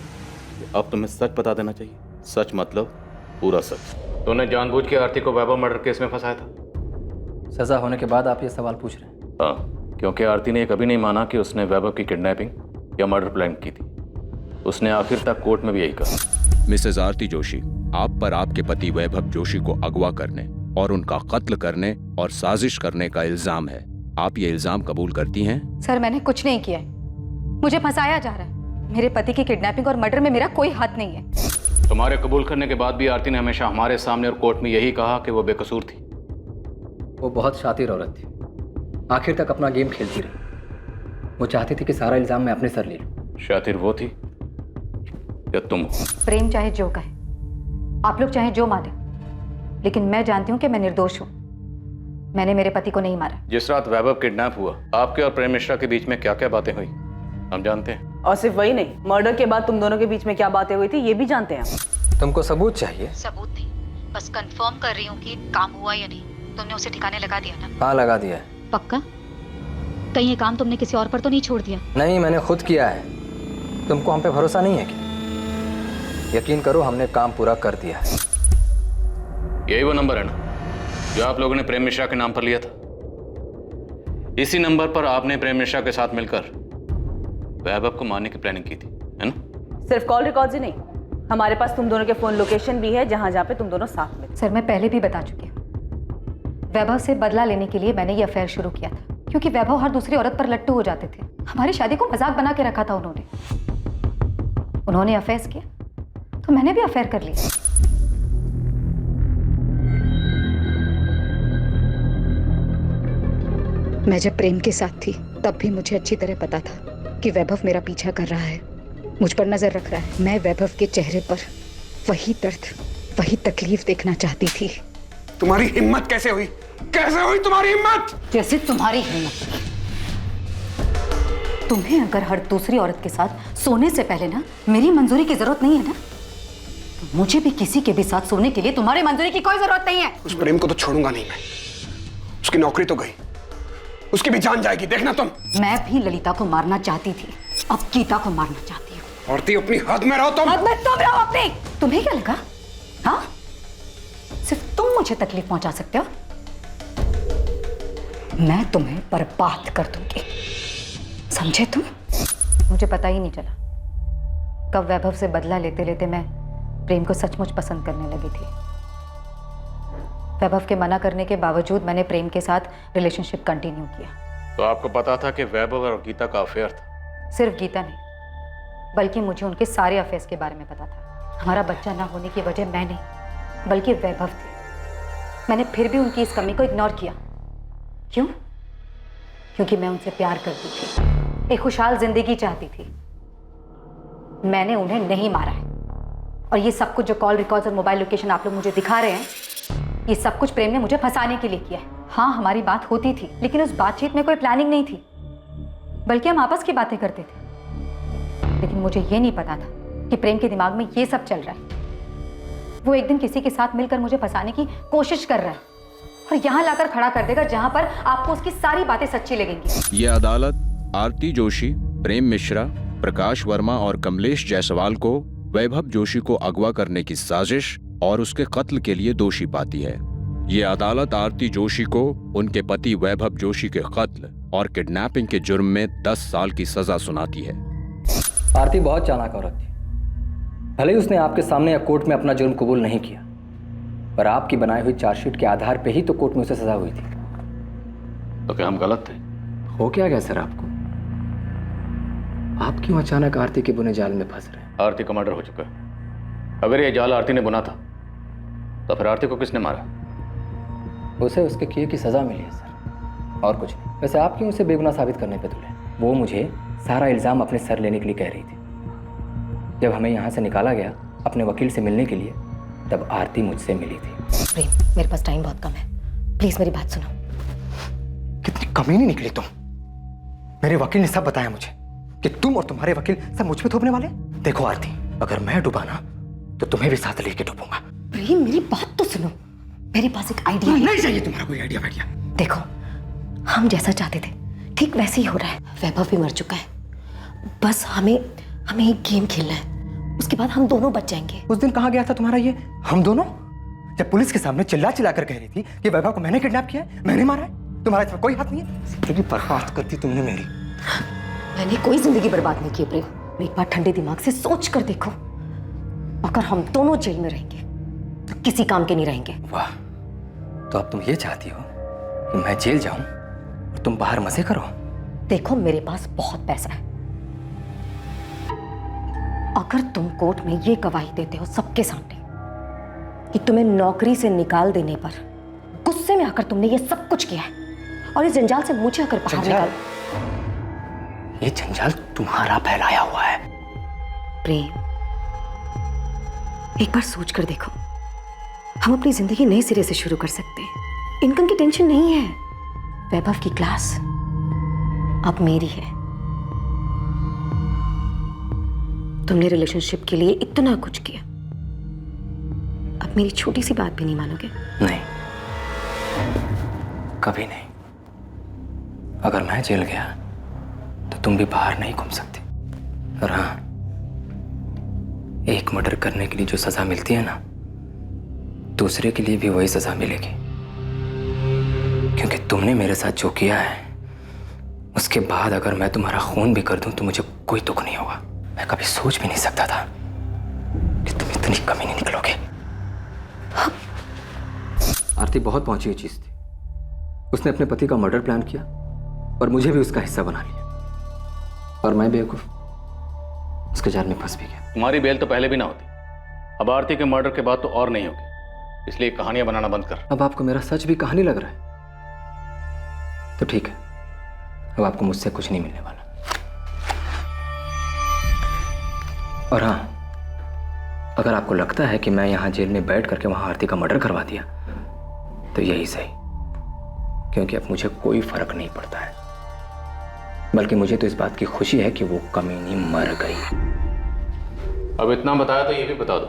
कि अब तुम्हें सच बता देना चाहिए? सच मतलब पूरा सच। तुमने जानबूझ के आरती को वैभव मर्डर केस में फंसाया था? सजा होने के बाद आप ये सवाल पूछ रहे हैं? हाँ, क्योंकि आरती ने कभी नहीं माना कि उसने वैभव की किडनैपिंग या मर्डर प्लान की थी। उसने आखिर तक कोर्ट में भी यही कहा। मिसेज आरती जोशी, आप पर आपके पति वैभव जोशी को अगवा करने और उनका कत्ल करने और साजिश करने का इल्जाम है। आप ये इल्जाम कबूल करती हैं? सर, मैंने कुछ नहीं किया है, मुझे फंसाया जा रहा है। मेरे पति की किडनैपिंग और मर्डर में मेरा कोई हाथ नहीं है। तुम्हारे कबूल करने के बाद भी आरती ने हमेशा हमारे सामने और कोर्ट में यही कहा कि वो बेकसूर थी। वो बहुत शातिर औरत थी, आखिर तक अपना गेम खेलती रही। वो चाहती थी कि सारा इल्जाम मैं अपने सर ले लूं। शातिर वो थी या तुम? प्रेम चाहे जो कहे, आप लोग चाहे जो माने, लेकिन मैं जानती हूँ कि मैं निर्दोष हूँ। मैंने मेरे पति को नहीं मारा। जिस रात वैभव किडनैप हुआ, आपके और प्रेम मिश्रा के बीच में क्या क्या बातें हुई हम जानते हैं। और सिर्फ वही नहीं, मर्डर के बाद तुम दोनों के बीच में क्या बातें हुई थी ये भी जानते हैं हम। तुमको सबूत चाहिए? सबूत नहीं, बस कंफर्म कर रही हूँ कि काम हुआ या नहीं। तुमने उसे ठिकाने लगा दिया ना? हाँ, लगा दिया है। पक्का? कहीं ये काम तुमने किसी और पर तो नहीं छोड़ दिया? नहीं, मैंने खुद किया है। तुमको हम पे भरोसा नहीं है क्या? यकीन करो, हमने काम पूरा कर दिया है। यही वो नंबर है ना जो आप लोगों ने प्रेम मिश्रा के नाम पर लिया था? इसी नंबर पर आपने प्रेम मिश्रा के साथ मिलकर वैभव को मारने की प्लानिंग की थी, है ना? सिर्फ कॉल रिकॉर्ड्स ही नहीं, हमारे पास तुम दोनों के फोन लोकेशन भी है जहां जहां पे तुम दोनों साथ में थे। सर, मैं पहले भी बता चुकी हूँ, वैभव से बदला लेने के लिए मैंने ये अफेयर शुरू किया था, क्योंकि वैभव हर दूसरी औरत पर लट्टू हो जाते थे। हमारी शादी को मजाक बना के रखा था उन्होंने अफेयर्स किया तो मैंने भी अफेयर कर लिया। मैं जब प्रेम के साथ थी तब भी मुझे अच्छी तरह पता था कि वैभव मेरा पीछा कर रहा है, मुझ पर नजर रख रहा है। मैं वैभव के चेहरे पर वही दर्द, वही तकलीफ देखना चाहती थी। तुम्हारी हिम्मत कैसे हुई? कैसे हुई तुम्हारी हिम्मत? जैसे तुम्हारी हिम्मत। तुम्हें अगर हर दूसरी औरत के साथ सोने से पहले ना मेरी मंजूरी की जरूरत नहीं है ना, तो मुझे भी किसी के भी साथ सोने के लिए तुम्हारी मंजूरी की कोई जरूरत नहीं है। उस प्रेम को तो छोड़ूंगा नहीं मैं। उसकी नौकरी तो गई, उसकी भी जान जाएगी, देखना तुम। मैं भी ललिता को मारना चाहती थी, अब गीता को मारना चाहती हूँ। औरती अपनी हद में रहो तुम। हद में तुम रहो अपनी। तुम्हें क्या लगा? हाँ, सिर्फ तुम मुझे तकलीफ पहुंचा सकते हो। मैं तुम्हें बर्बाद कर दूंगी, समझे तुम? मुझे पता ही नहीं चला कब वैभव से बदला लेते लेते मैं प्रेम को सचमुच पसंद करने लगी थी। वैभव के मना करने के बावजूद मैंने प्रेम के साथ रिलेशनशिप कंटिन्यू किया। तो आपको पता था कि वैभव और गीता का अफेयर था? सिर्फ गीता नहीं, बल्कि मुझे उनके सारे अफेयर्स के बारे में पता था। हमारा बच्चा ना होने की वजह मैं नहीं बल्कि वैभव थे। मैंने फिर भी उनकी इस कमी को इग्नोर किया। क्यों? क्योंकि मैं उनसे प्यार करती थी, एक खुशहाल जिंदगी चाहती थी। मैंने उन्हें नहीं मारा है, और ये सब कुछ जो कॉल रिकॉर्ड्स और मोबाइल लोकेशन आप लोग मुझे दिखा रहे हैं, ये सब कुछ प्रेम ने मुझे फंसाने के लिए किया है। हाँ, हमारी बात होती थी, लेकिन उस बातचीत में कोई प्लानिंग नहीं थी, बल्कि हम आपस की बातें करते थे। लेकिन मुझे ये नहीं पता था कि प्रेम के दिमाग में ये सब चल रहा है। वो एक दिन किसी के साथ मिलकर मुझे फंसाने की कोशिश कर रहा है और यहाँ लाकर खड़ा कर देगा जहाँ पर आपको उसकी सारी बातें सच्ची लगेंगी। ये अदालत आरती जोशी, प्रेम मिश्रा, प्रकाश वर्मा और कमलेश जायसवाल को वैभव जोशी को अगवा करने की साजिश और उसके कत्ल के लिए दोषी पाती है। ये अदालत आरती जोशी को उनके पति वैभव जोशी के कत्ल और किडनैपिंग के जुर्म में 10 साल की सजा सुनाती है। आरती बहुत चालाक औरत थी। भले ही उसने आपके सामने या कोर्ट में अपना जुर्म कबूल नहीं किया, पर आपकी बनाई हुई चार्जशीट के आधार पे ही तो कोर्ट में उसे सजा हुई थी। तो क्या हम गलत थे? हो क्या गया सर आपको? आप क्यों अचानक आरती के बुने जाल में फंस रहे हैं? आरती का मर्डर हो चुका है। अगर ये जाल आरती ने बुना था तो फिर आरती को किसने मारा? उसे उसके किए की सजा मिली है सर, और कुछ नहीं। वैसे आप क्यों उसे बेगुनाह साबित करने पे तुले? वो मुझे सारा इल्जाम अपने सर लेने के लिए कह रही थी। जब हमें यहाँ से निकाला गया अपने वकील से मिलने के लिए, तब आरती मुझसे मिली थी। प्रेम, मेरे पास टाइम बहुत कम है, प्लीज मेरी बात सुनो। कितनी कमीनी निकली तुम। मेरे वकील ने सब बताया मुझे कि तुम और तुम्हारे वकील सब मुझ पे थोपने वाले। देखो आरती, अगर मैं डूबा ना तो तुम्हें भी साथ लेके डूबूंगा। प्रेम, मेरी बात तो सुनो। मेरे पास एक आइडिया है। नहीं चाहिए तुम्हारा कोई आइडिया। देखो, हम जैसा चाहते थे ठीक वैसे ही हो रहा है। वैभव भी मर चुका है, बस हमें एक गेम खेलना है, उसके बाद हम दोनों बच जाएंगे। उस दिन कहाँ गया था तुम्हारा ये हम दोनों? जब पुलिस के सामने चिल्ला चिल्ला कर कह रही थी कि वैभव को मैंने किडनैप किया है, मैंने मारा है, तुम्हारा इसमें कोई हाथ नहीं है। जिंदगी बर्बाद कर दी तुमने मेरी। मैंने कोई जिंदगी बर्बाद नहीं की प्रेम। एक बार ठंडे दिमाग से सोच कर देखो, अगर हम दोनों जेल में रहेंगे तो किसी काम के नहीं रहेंगे। वाह, तो अब तुम ये चाहती हो कि मैं जेल जाऊं और तुम बाहर मजे करो? देखो, मेरे पास बहुत पैसा है। अगर तुम कोर्ट में ये गवाही देते हो सबके सामने कि तुम्हें नौकरी से निकाल देने पर गुस्से में आकर तुमने ये सब कुछ किया है और इस जंजाल से मुझे अगर बाहर निकाल, ये जंजाल तुम्हारा फैलाया हुआ है। प्रेम, एक बार सोच कर देखो, हम अपनी जिंदगी नए सिरे से शुरू कर सकते हैं। इनकम की टेंशन नहीं है। वैभव की क्लास अब मेरी है। तुमने रिलेशनशिप के लिए इतना कुछ किया, अब मेरी छोटी सी बात भी नहीं मानोगे? नहीं, कभी नहीं। अगर मैं जेल गया तो तुम भी बाहर नहीं घूम सकती। और हाँ, एक मर्डर करने के लिए जो सजा मिलती है ना, दूसरे के लिए भी वही सजा मिलेगी। क्योंकि तुमने मेरे साथ जो किया है, उसके बाद अगर मैं तुम्हारा खून भी कर दूं तो मुझे कोई दुख नहीं होगा। मैं कभी सोच भी नहीं सकता था कि तुम इतनी कमीनी निकलोगे। आरती बहुत पहुंची हुई चीज थी। उसने अपने पति का मर्डर प्लान किया और मुझे भी उसका हिस्सा बना लिया, और मैं बेवकूफ उसके जाल में फंस भी गया। तुम्हारी बेल तो पहले भी ना होती, अब आरती के मर्डर के बाद तो और नहीं होगी, इसलिए कहानियां बनाना बंद कर। अब आपको मेरा सच भी कहानी लग रहा है तो ठीक है, अब आपको मुझसे कुछ नहीं मिलने वाला। और हाँ, अगर आपको लगता है कि मैं यहां जेल में बैठ करके वहां आरती का मर्डर करवा दिया तो यही सही, क्योंकि अब मुझे कोई फर्क नहीं पड़ता है। बल्कि मुझे तो इस बात की खुशी है कि वो कमीनी मर गई। अब इतना बताया तो ये भी बता दो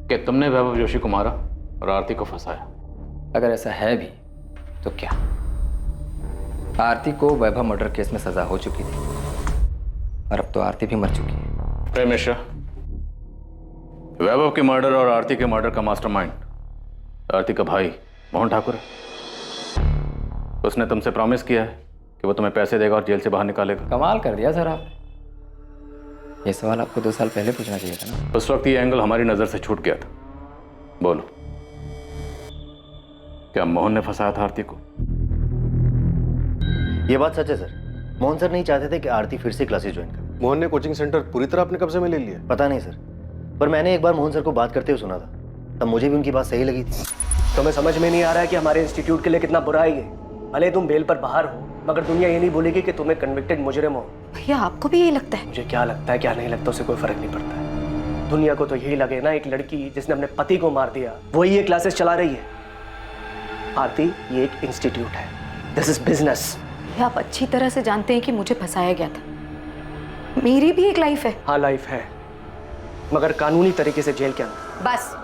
कि तुमने वैभव जोशी को मारा और आरती को फंसाया। अगर ऐसा है भी तो क्या? आरती को वैभव मर्डर केस में सजा हो चुकी थी और अब तो आरती भी मर चुकी है। प्रेम मिश्रा, वैभव के मर्डर और आरती के मर्डर का मास्टरमाइंड आरती का भाई मोहन ठाकुर है। उसने तुमसे प्रॉमिस किया है कि वो तुम्हें पैसे देगा और जेल से बाहर निकालेगा। कमाल कर दिया सर आपने। ये सवाल आपको 2 साल पहले पूछना चाहिए था ना। उस वक्त ये एंगल हमारी नजर से छूट गया था। बोलो, क्या मोहन ने फंसाया था आरती को? ये बात सच है सर। मोहन सर नहीं चाहते थे कि आरती फिर से क्लासेस ज्वाइन करे। मोहन ने कोचिंग सेंटर पूरी तरह अपने कब्जे में ले लिया? पता नहीं सर, पर मैंने एक बार मोहन सर को बात करते हुए सुना था, तब मुझे भी उनकी बात सही लगी थी। तुम्हें समझ में नहीं आ रहा है कि हमारे इंस्टीट्यूट के लिए कितना बुरा है ये? भले तुम बेल पर बाहर हो, मगर दुनिया ये नहीं बोलेगी कि तुम्हें कन्विक्टेड मुजरिम हो। भैया आपको भी यही लगता है? मुझे क्या लगता है क्या नहीं लगता उससे कोई फर्क नहीं पड़ता है। दुनिया को तो यही लगे ना, एक लड़की जिसने अपने पति को मार दिया वही ये क्लासेस चला रही है। आरती, ये एक इंस्टीट्यूट है, दिस इज बिजनेस। आप अच्छी तरह से जानते हैं कि मुझे फंसाया गया था। मेरी भी एक लाइफ है। हाँ लाइफ है, मगर कानूनी तरीके से जेल के अंदर। बस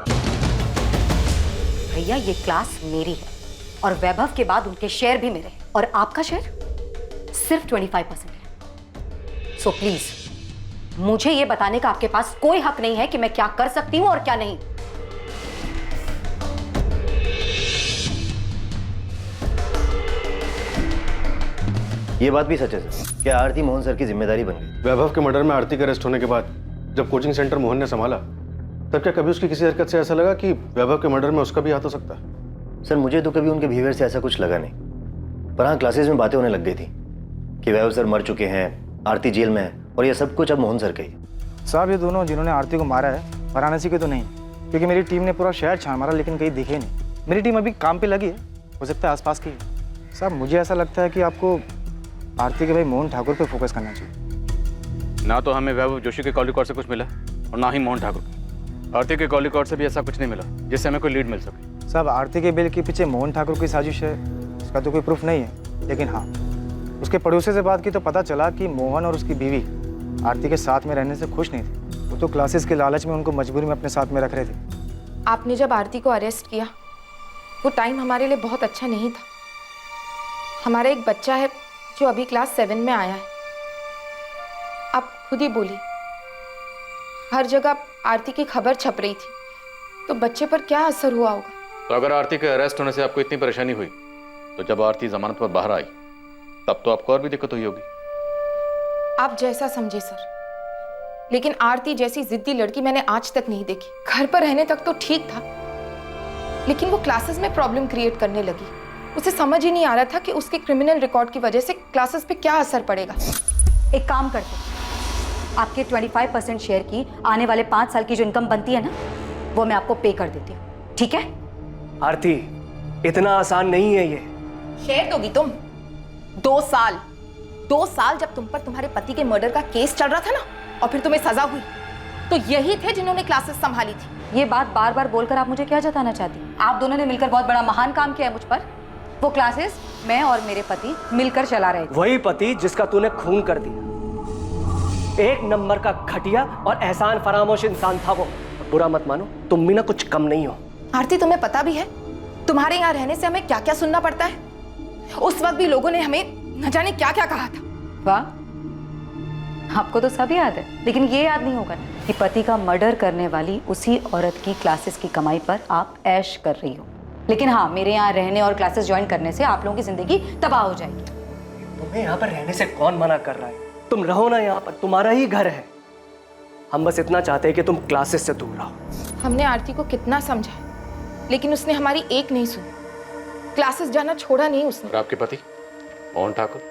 भैया, ये क्लास मेरी है और वैभव के बाद उनके शेयर भी मेरे हैं, और आपका शेयर सिर्फ 25% है। सो प्लीज मुझे ये बताने का आपके पास कोई हक नहीं है कि मैं क्या कर सकती हूं और क्या नहीं। ये बात भी सच है सर, क्या आरती मोहन सर की जिम्मेदारी बन गई। वैभव के मर्डर में आरती के अरेस्ट होने के बाद जब कोचिंग सेंटर मोहन ने संभाला, तब क्या कभी उसकी किसी हरकत से ऐसा लगा कि वैभव के मर्डर में उसका भी हाथ हो सकता है? सर मुझे तो कभी उनके बिहेवियर से ऐसा कुछ लगा नहीं, पर हाँ क्लासेस में बातें होने लग गई थी कि वैभव सर मर चुके हैं, आरती जेल में है, और ये सब कुछ अब मोहन सर का ही। साहब, ये दोनों जिन्होंने आरती को मारा है वाराणसी के तो नहीं, क्योंकि मेरी टीम ने पूरा शहर छान मारा लेकिन कहीं दिखे नहीं। मेरी टीम अभी काम पे लगी है, हो सकता है आसपास की। साहब मुझे ऐसा लगता है कि आपको आरती के भाई मोहन ठाकुर पे फोकस करना चाहिए। ना तो हमें वैभव जोशी के कॉल रिकॉर्ड से कुछ मिला और ना ही मोहन ठाकुर। आरती के कॉल रिकॉर्ड से भी ऐसा कुछ नहीं मिला जिससे हमें कोई लीड मिल सके। साहब आरती के बिल के पीछे मोहन ठाकुर की साजिश है, इसका तो कोई प्रूफ नहीं है, लेकिन हाँ उसके पड़ोसी से बात की तो पता चला कि मोहन और उसकी बीवी आरती के साथ में रहने से खुश नहीं थे। वो तो क्लासेस के लालच में उनको मजबूरी में अपने साथ में रख रहे थे। आपने जब आरती को अरेस्ट किया वो टाइम हमारे लिए बहुत अच्छा नहीं था। हमारा एक बच्चा है जो अभी क्लास 7 में आया है। आप खुद ही बोली, हर जगह आरती की खबर छप रही थी, तो बच्चे पर क्या असर हुआ होगा। तो अगर आरती के अरेस्ट होने से आपको इतनी परेशानी हुई, तो जब आरती जमानत पर बाहर आई तब तो आपको और भी दिक्कत हुई होगी। आप जैसा समझे सर, लेकिन आरती जैसी जिद्दी लड़की मैंने आज तक नहीं देखी। घर पर रहने तक तो ठीक था, लेकिन वो क्लासेस में प्रॉब्लम क्रिएट करने लगी। उसे समझ ही नहीं आ रहा था कि उसके क्रिमिनल रिकॉर्ड की वजह से क्लासेस पे क्या असर पड़ेगा। एक काम करते, आपके 25% शेयर की आने वाले 5 साल की जो इनकम बनती है ना, वो मैं आपको पे कर देती हूँ, ठीक है? आरती, इतना आसान नहीं है ये। शेयर दोगी तुम? 2 साल जब तुम पर तुम्हारे पति के मर्डर का केस चल रहा था ना, और फिर तुम्हें सजा हुई, तो यही थे जिन्होंने क्लासेस संभाली थी। ये बात बार बार बोलकर आप मुझे क्या जताना चाहती हैं? आप दोनों ने मिलकर बहुत बड़ा महान काम किया है मुझ पर। वो क्लासेस मैं और मेरे पति मिलकर चला रहे थे। वही पति जिसका तूने खून कर दिया। एक नंबर का घटिया और एहसान फरामोश इंसान था वो। बुरा मत मानो, तुम भी ना कुछ कम नहीं हो। आरती, तुम्हें पता भी है तुम्हारे यहाँ रहने से हमें क्या क्या सुनना पड़ता है? उस वक्त भी लोगों ने हमें न जाने क्या क्या कहा था। वाह, आपको तो सब याद है, लेकिन ये याद नहीं होगा कि पति का मर्डर करने वाली उसी औरत की क्लासेस की कमाई पर आप ऐश कर रही हो। लेकिन हाँ, मेरे यहाँ रहने और क्लासेस ज्वाइन करने से आप लोगों की जिंदगी तबाह हो जाएगी। तुम्हें यहाँ पर रहने से कौन मना कर रहा है? तुम रहो ना यहाँ पर, तुम्हारा ही घर है। हम बस इतना चाहते हैं कि तुम क्लासेस से दूर रहो। हमने आरती को कितना समझाया, लेकिन उसने हमारी एक नहीं सुनी। क्लासेस जाना छोड़ा नहीं उसने। और आपके पति मोहन ठाकुर?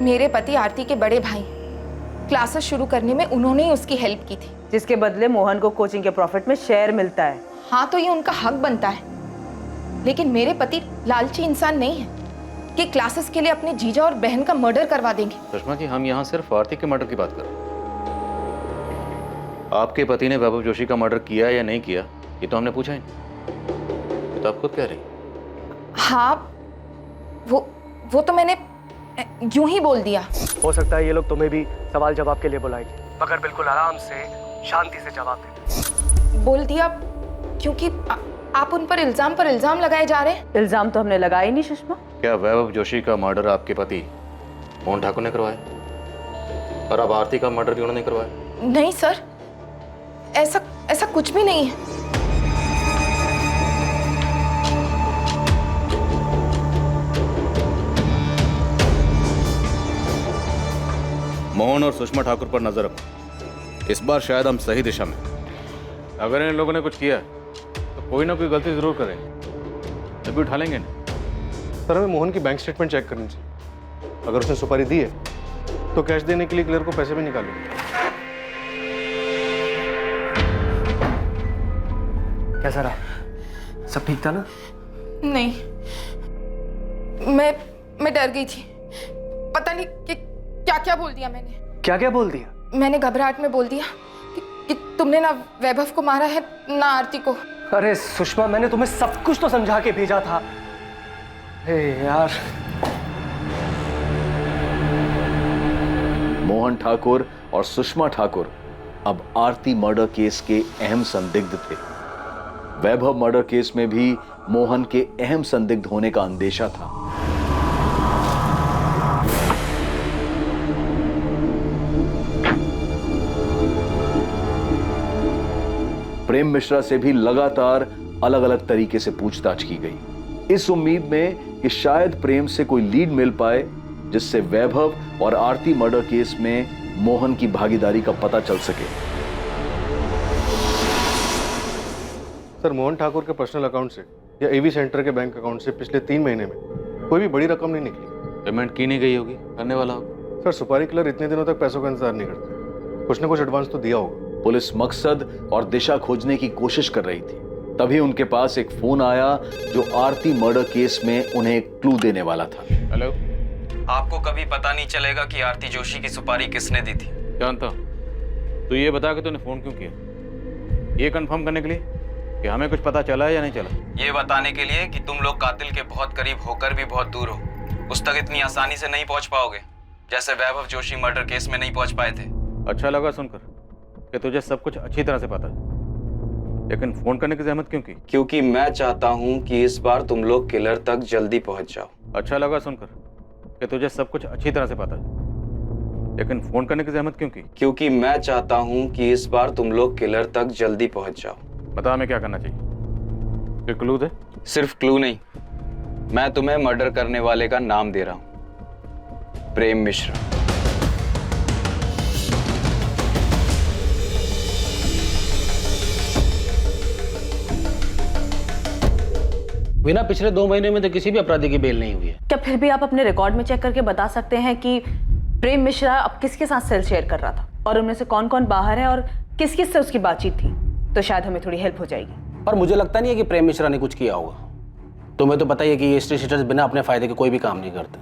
मेरे पति आरती के बड़े भाई, क्लासेस शुरू करने में उन्होंने ही उसकी हेल्प की थी, जिसके बदले मोहन को कोचिंग के प्रॉफिट में शेयर मिलता है। हाँ, तो ये उनका हक बनता है, लेकिन मेरे पति लालची इंसान नहीं है कि क्लासेस के लिए अपने जीजा और बहन का मर्डर करवा देंगे। सुषमा जी, हम यहाँ सिर्फ आरती के मर्डर की बात कर रहे हैं। आपके पति ने वैभव जोशी का मर्डर किया या नहीं किया, ये तो हमने पूछा ही नहीं। ये तो आप खुद कह रही। हाँ, वो तो मैंने यूं ही बोल दिया। हो सकता है ये लोग तुम्हें भी सवाल जवाब के लिए बुलाएंगे, मगर बिल्कुल आराम से शांति से जवाब देना। बोल दिया क्योंकि आप उन पर इल्जाम लगाए जा रहे हैं। इल्जाम तो हमने लगाए नहीं सुषमा। क्या वैभव जोशी का मर्डर आपके पति मोहन ठाकुर ने करवाया, और अब आरती का मर्डर भी उन्होंने करवाया? नहीं सर, ऐसा कुछ भी नहीं है। मोहन और सुषमा ठाकुर पर नजर रखो। इस बार शायद हम सही दिशा में। अगर इन लोगों ने कुछ किया तो कोई ना कोई गलती जरूर करेंगे, तभी उठा लेंगे ना। सर, हमें मोहन की बैंक स्टेटमेंट चेक करनी चाहिए। अगर उसने सुपारी दी है तो कैश देने के लिए क्लियर को पैसे भी निकालेंगे। कैसा रहा? सब ठीक था ना? नहीं, मैं डर गई थी। पता नहीं कि क्या बोल दिया मैंने। क्या बोल दिया? मैंने घबराहट में बोल दिया कि तुमने ना वैभव को मारा है ना आरती को। अरे सुषमा, मैंने तुम्हें सब कुछ तो समझा के भेजा था। हे यार। मोहन ठाकुर और सुषमा ठाकुर अब आरती मर्डर केस के अहम संदिग्ध थे। वैभव मर्डर केस में भी मोहन के अहम संदिग्ध होने का अंदेशा था। प्रेम मिश्रा से भी लगातार अलग अलग तरीके से पूछताछ की गई, इस उम्मीद में कि शायद प्रेम से कोई लीड मिल पाए जिससे वैभव और आरती मर्डर केस में मोहन की भागीदारी का पता चल सके। सर, मोहन ठाकुर के पर्सनल अकाउंट से या एवी सेंटर के बैंक अकाउंट से पिछले 3 महीने में कोई भी बड़ी रकम नहीं निकली। पेमेंट की नहीं गई होगी, करने वाला होगा। सर, सुपारी किलर इतने दिनों तक पैसों का इंतजार नहीं करते। कुछ ना कुछ एडवांस तो दिया होगा। पुलिस मकसद और दिशा खोजने की कोशिश कर रही थी, तभी उनके पास एक फोन आया जो आरती मर्डर केस में उन्हें एक क्लू देने वाला था। हेलो, आपको कभी पता नहीं चलेगा कि आरती जोशी की सुपारी किसने दी थी। जानता हूं। तो ये बता कि तूने फोन क्यों किया? ये कंफर्म करने के लिए कि हमें कुछ पता चला है या नहीं चला? ये बताने के लिए कि तुम लोग कातिल के बहुत करीब होकर भी बहुत दूर हो, उस तक इतनी आसानी से नहीं पहुंच पाओगे जैसे वैभव जोशी मर्डर केस में नहीं पहुंच पाए थे। अच्छा लगा सुनकर कि तुझे सब कुछ अच्छी तरह से पता है, लेकिन फोन करने की जहमत क्यों की? क्योंकि मैं चाहता हूं कि इस बार तुम लोग किलर तक जल्दी पहुंच जाओ। अच्छा लगा सुनकर कि तुझे सब कुछ अच्छी तरह से पता है, लेकिन फोन करने की जहमत क्यों की? क्योंकि मैं चाहता हूं कि इस बार तुम लोग किलर तक जल्दी पहुंच जाओ। बता हमें क्या करना चाहिए? फिर क्लू दे। सिर्फ क्लू नहीं, मैं तुम्हें मर्डर करने वाले का नाम दे रहा हूं, प्रेम मिश्रा। बिना पिछले 2 महीने में तो किसी भी अपराधी की बेल नहीं हुई है। क्या फिर भी आप अपने रिकॉर्ड में चेक करके बता सकते हैं कि प्रेम मिश्रा अब किसके साथ सेल शेयर कर रहा था और उनमें से कौन कौन बाहर है और किस किस से उसकी बातचीत थी? तो शायद हमें थोड़ी हेल्प हो जाएगी। पर मुझे लगता नहीं है कि प्रेम मिश्रा ने कुछ किया होगा। तुम्हें तो पता ही है कि ये स्टेट शीटर्स बिना अपने फायदे के कोई भी काम नहीं करते।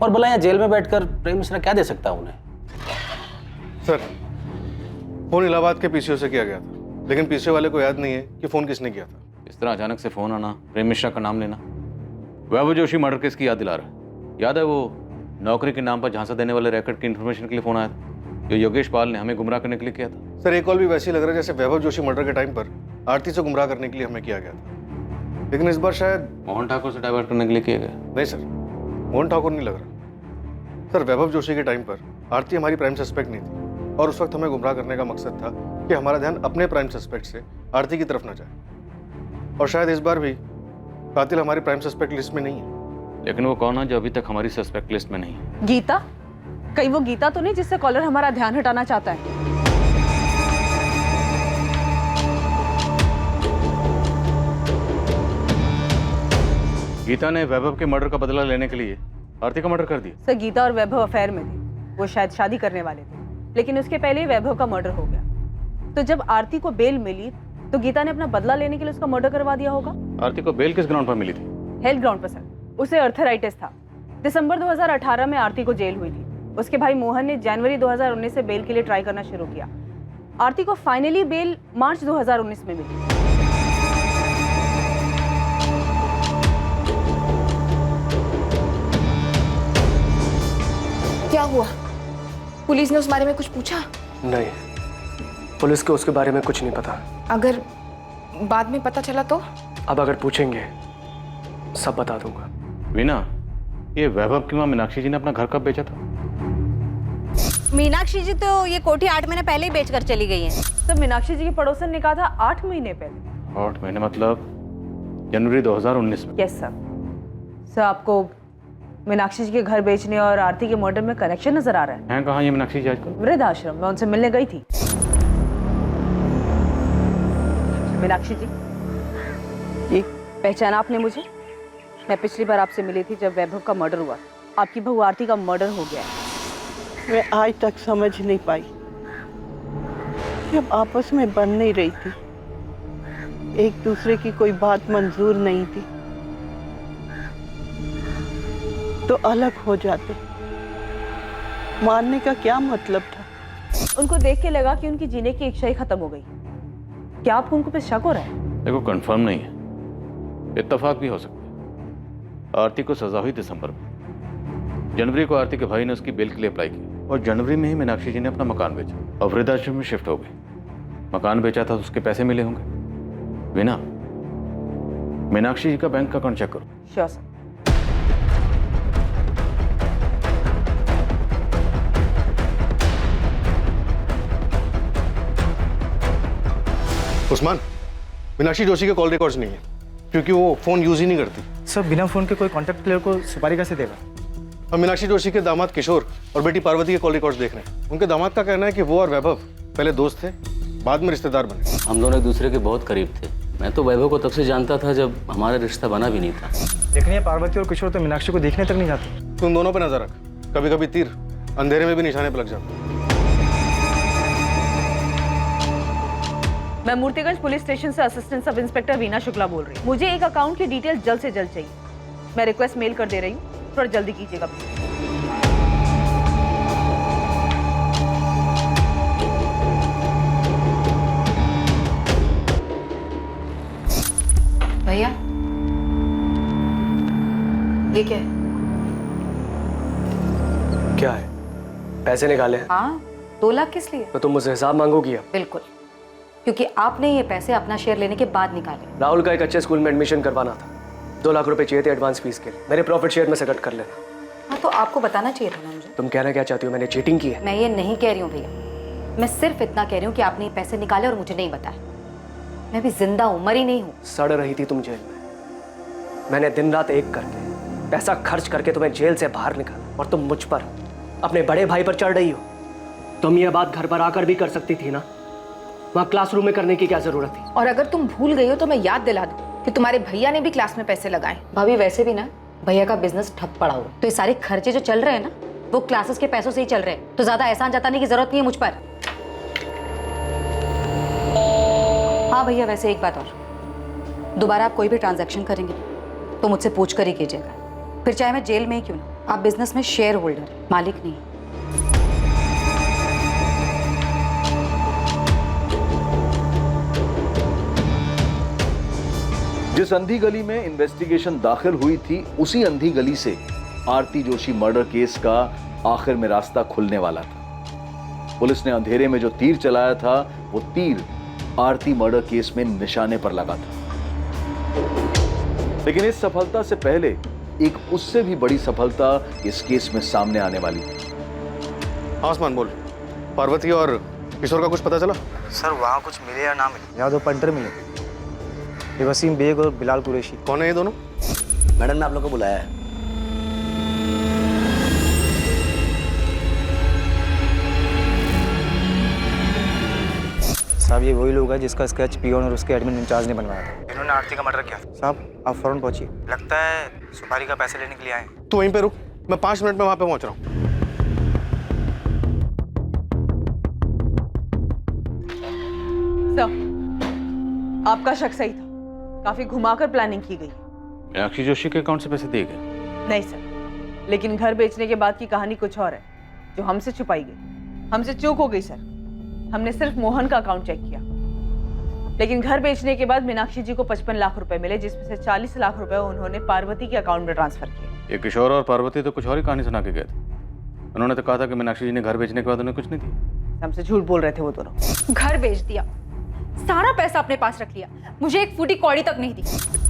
और भला यहाँ जेल में बैठकर प्रेम मिश्रा क्या दे सकता है उन्हें? सर, फोन इलाहाबाद के पीसीओ से किया गया था, लेकिन पीसीओ वाले को याद नहीं है कि फोन किसने किया था। इस तरह अचानक से फोन आना, प्रेम मिश्रा का नाम लेना, वैभव जोशी मर्डर केस की याद दिला रहा है। याद है वो नौकरी के नाम पर झांसा देने वाले रैकेट की इन्फॉर्मेशन के लिए फोन आया था, जो योगेश पाल ने हमें गुमराह करने के लिए किया था? सर, एक कॉल भी वैसे ही लग रहा है जैसे वैभव जोशी मर्डर के टाइम पर आरती से गुमराह करने के लिए हमें किया गया था, लेकिन इस बार शायद मोहन ठाकुर से डाइवर्ट करने के लिए किया गया। नहीं सर, मोहन ठाकुर नहीं लग रहा। सर वैभव जोशी के टाइम पर आरती हमारी प्राइम सस्पेक्ट नहीं थी और उस वक्त हमें गुमराह करने का मकसद था कि हमारा ध्यान अपने प्राइम सस्पेक्ट से आरती की तरफ न जाए। और शायद इस बार भी कातिल हमारी प्राइम सस्पेक्ट लिस्ट में नहीं है। लेकिन वो कौन है जो अभी तक हमारी सस्पेक्ट लिस्ट में नहीं है? गीता? कहीं वो गीता तो नहीं जिससे कॉलर हमारा ध्यान हटाना चाहता है? गीता ने वैभव के मर्डर का बदला लेने के लिए आरती का मर्डर कर दिया। सर गीता और वैभव अफेयर में थे, वो शायद शादी करने वाले थे, लेकिन उसके पहले ही वैभव का मर्डर हो गया। तो जब आरती को बेल मिली तो गीता ने अपना बदला लेने के लिए उसका मर्डर करवा दिया होगा। आरती को बेल किस ग्राउंड पर मिली थी? हेल्थ ग्राउंड पर सर। उसे अर्थराइटिस था। दिसंबर 2018 में आरती को जेल हुई थी। उसके भाई मोहन ने जनवरी 2019 से बेल के लिए ट्राई करना शुरू किया। आरती को फाइनली बेल मार्च 2019 में मिली। क्या हुआ? पुलिस ने उस बारे में कुछ पूछा? नहीं, पुलिस को उसके बारे में कुछ नहीं पता। अगर बाद में पता चला तो? अब अगर पूछेंगे सब बता दूंगा। वीना, ये वैभव की मां मीनाक्षी जी ने अपना घर कब बेचा था? मीनाक्षी जी तो ये कोठी 8 महीने पहले ही बेचकर चली गई हैं। तो मीनाक्षी जी की पड़ोसन ने कहा था 8 महीने पहले। 8 महीने मतलब जनवरी 2019 में? Yes sir. सर आपको मीनाक्षी जी के घर बेचने और आरती के मर्डर में कनेक्शन नजर आ रहा है? हैं कहाँ ये मीनाक्षी जी आजकल? वृद्ध आश्रम में उनसे मिलने गई थी। मीनाक्षी जी पहचाना आपने मुझे? मैं पिछली बार आपसे मिली थी जब वैभव का मर्डर हुआ। आपकी बहू आरती का मर्डर हो गया है। मैं आज तक समझ नहीं पाई, जब आपस में बन नहीं रही थी, एक दूसरे की कोई बात मंजूर नहीं थी, तो अलग हो जाते। मारने का क्या मतलब था? उनको देख के लगा कि उनकी जीने की इच्छा ही खत्म हो गई। क्या आपको उनको पे शक हो रहा है? देखो कंफर्म नहीं है, इत्तेफाक भी हो सकता है। आरती को सजा हुई दिसंबर में। जनवरी को आरती के भाई ने उसकी बेल के लिए अप्लाई की और जनवरी में ही मीनाक्षी जी ने अपना मकान बेचा और वृद्धाश्रम में शिफ्ट हो गए। मकान बेचा था तो उसके पैसे मिले होंगे। वीना, मीनाक्षी जी का बैंक अकाउंट चेक करो। Sure sir. उस्मान, मीनाक्षी जोशी के कॉल रिकॉर्ड्स नहीं है क्योंकि वो फोन यूज ही नहीं करती। सर बिना फोन के कोई कॉन्टैक्ट प्लेयर को सुपारी कैसे देगा? हम मीनाक्षी जोशी के दामाद किशोर और बेटी पार्वती के कॉल रिकॉर्ड्स देख रहे हैं। उनके दामाद का कहना है कि वो और वैभव पहले दोस्त थे, बाद में रिश्तेदार बने। हम दोनों एक दूसरे के बहुत करीब थे। मैं तो वैभव को तब से जानता था जब हमारा रिश्ता बना भी नहीं था। लेकिन ये पार्वती और किशोर तो मीनाक्षी को देखने तक नहीं जाते। तुम दोनों पे नजर रख, कभी कभी तीर अंधेरे में भी निशाने पर लग जाता। मैं मूर्तिगंज पुलिस स्टेशन से assistant sub inspector Veena Shukla बोल रही हूँ। मुझे एक अकाउंट की डिटेल जल्द से जल्द चाहिए। मैं रिक्वेस्ट मेल कर दे रही हूँ, थोड़ा जल्दी कीजिएगा। भैया ये क्या है? क्या है? पैसे निकाले? हाँ, 2 लाख किस लिए? तो तुम मुझसे हिसाब मांगोगी अब? बिल्कुल, क्योंकि आपने ये पैसे अपना शेयर लेने के बाद निकाले। राहुल का एक अच्छे स्कूल में एडमिशन करवाना था, 2 लाख रुपए चाहिए थे एडवांस फीस के लिए। मेरे प्रॉफिट शेयर में से कट कर लेना। हाँ तो आपको बताना चाहिए था ना मुझे। तुम कहना क्या चाहती हो? मैंने चीटिंग की है? मैं ये नहीं कह रही हूँ भैया, मैं सिर्फ इतना कह रही हूँ कि आपने ये पैसे निकाले और मुझे नहीं बताया। मैं भी जिंदा हूँ, मरी नहीं हूँ। सड़ रही थी तुम जेल में, मैंने दिन रात एक करके पैसा खर्च करके तुम्हें जेल से बाहर निकाला और तुम मुझ पर, अपने बड़े भाई पर चढ़ रही हो। तुम ये बात घर पर आकर भी कर सकती थी ना, वहाँ क्लासरूम में करने की क्या जरूरत थी? और अगर तुम भूल गई हो तो मैं याद दिला दूं कि तुम्हारे भैया ने भी क्लास में पैसे लगाए। भाभी वैसे भी ना भैया का बिजनेस ठप पड़ा हुआ, तो ये सारे खर्चे जो चल रहे हैं ना वो क्लासेस के पैसों से ही चल रहे हैं, तो ज्यादा एहसान जताने की जरूरत नहीं है मुझ पर। हाँ भैया, वैसे एक बात और, दोबारा आप कोई भी ट्रांजैक्शन करेंगे तो मुझसे पूछ कर ही कीजिएगा, फिर चाहे मैं जेल में ही क्यों ना। आप बिजनेस में शेयर होल्डर, मालिक नहीं। जिस अंधी गली में इन्वेस्टिगेशन दाखिल हुई थी, उसी अंधी गली से आरती जोशी मर्डर केस का आखिर में रास्ता खुलने वाला था। पुलिस ने अंधेरे में जो तीर चलाया था, वो तीर आरती मर्डर केस में निशाने पर लगा था। लेकिन इस सफलता से पहले एक उससे भी बड़ी सफलता इस केस में सामने आने वाली है। हाँ उस्मान बोल, पार्वती और किशोर का कुछ पता चला? सर वहाँ कुछ मिले या ना मिले, यहाँ 2 पंटर मिले, ये वसीम बेग और बिलाल कुरैशी। कौन है ये दोनों? मैडम ने आप लोग को बुलाया है। साहब ये वही लोग हैं जिसका स्केच पियोन और उसके एडमिन इंचार्ज ने बनवाया था। इन्होंने आरती का मर्डर किया। साहब आप फौरन पहुंचिए, लगता है सुपारी का पैसे लेने के लिए आए। तू वहीं पे रुक, मैं 5 मिनट में वहां पे पहुंच रहा हूँ। सर, आपका शक सही था, काफी घुमाकर प्लानिंग की गई। मीनाक्षी जोशी के अकाउंट से पैसे दिए गए? नहीं सर, लेकिन घर बेचने के बाद की कहानी कुछ और है जो हमसे छुपाई गई। हमसे चूक हो गई सर, हमने सिर्फ मोहन का अकाउंट चेक किया, लेकिन घर बेचने के बाद मीनाक्षी जी को 55 लाख रुपए मिले, जिसमें से 40 लाख रुपए उन्होंने पार्वती के अकाउंट में ट्रांसफर किए। ये किशोर और पार्वती तो कुछ और ही कहानी सुना के गए थे। उन्होंने तो कहा था कि मीनाक्षी जी ने घर बेचने के बाद उन्हें कुछ नहीं दिया। हमसे झूठ बोल रहे थे वो दोनों। घर बेच दिया, सारा पैसा अपने पास रख लिया, मुझे एक फूटी कौड़ी तक नहीं दी।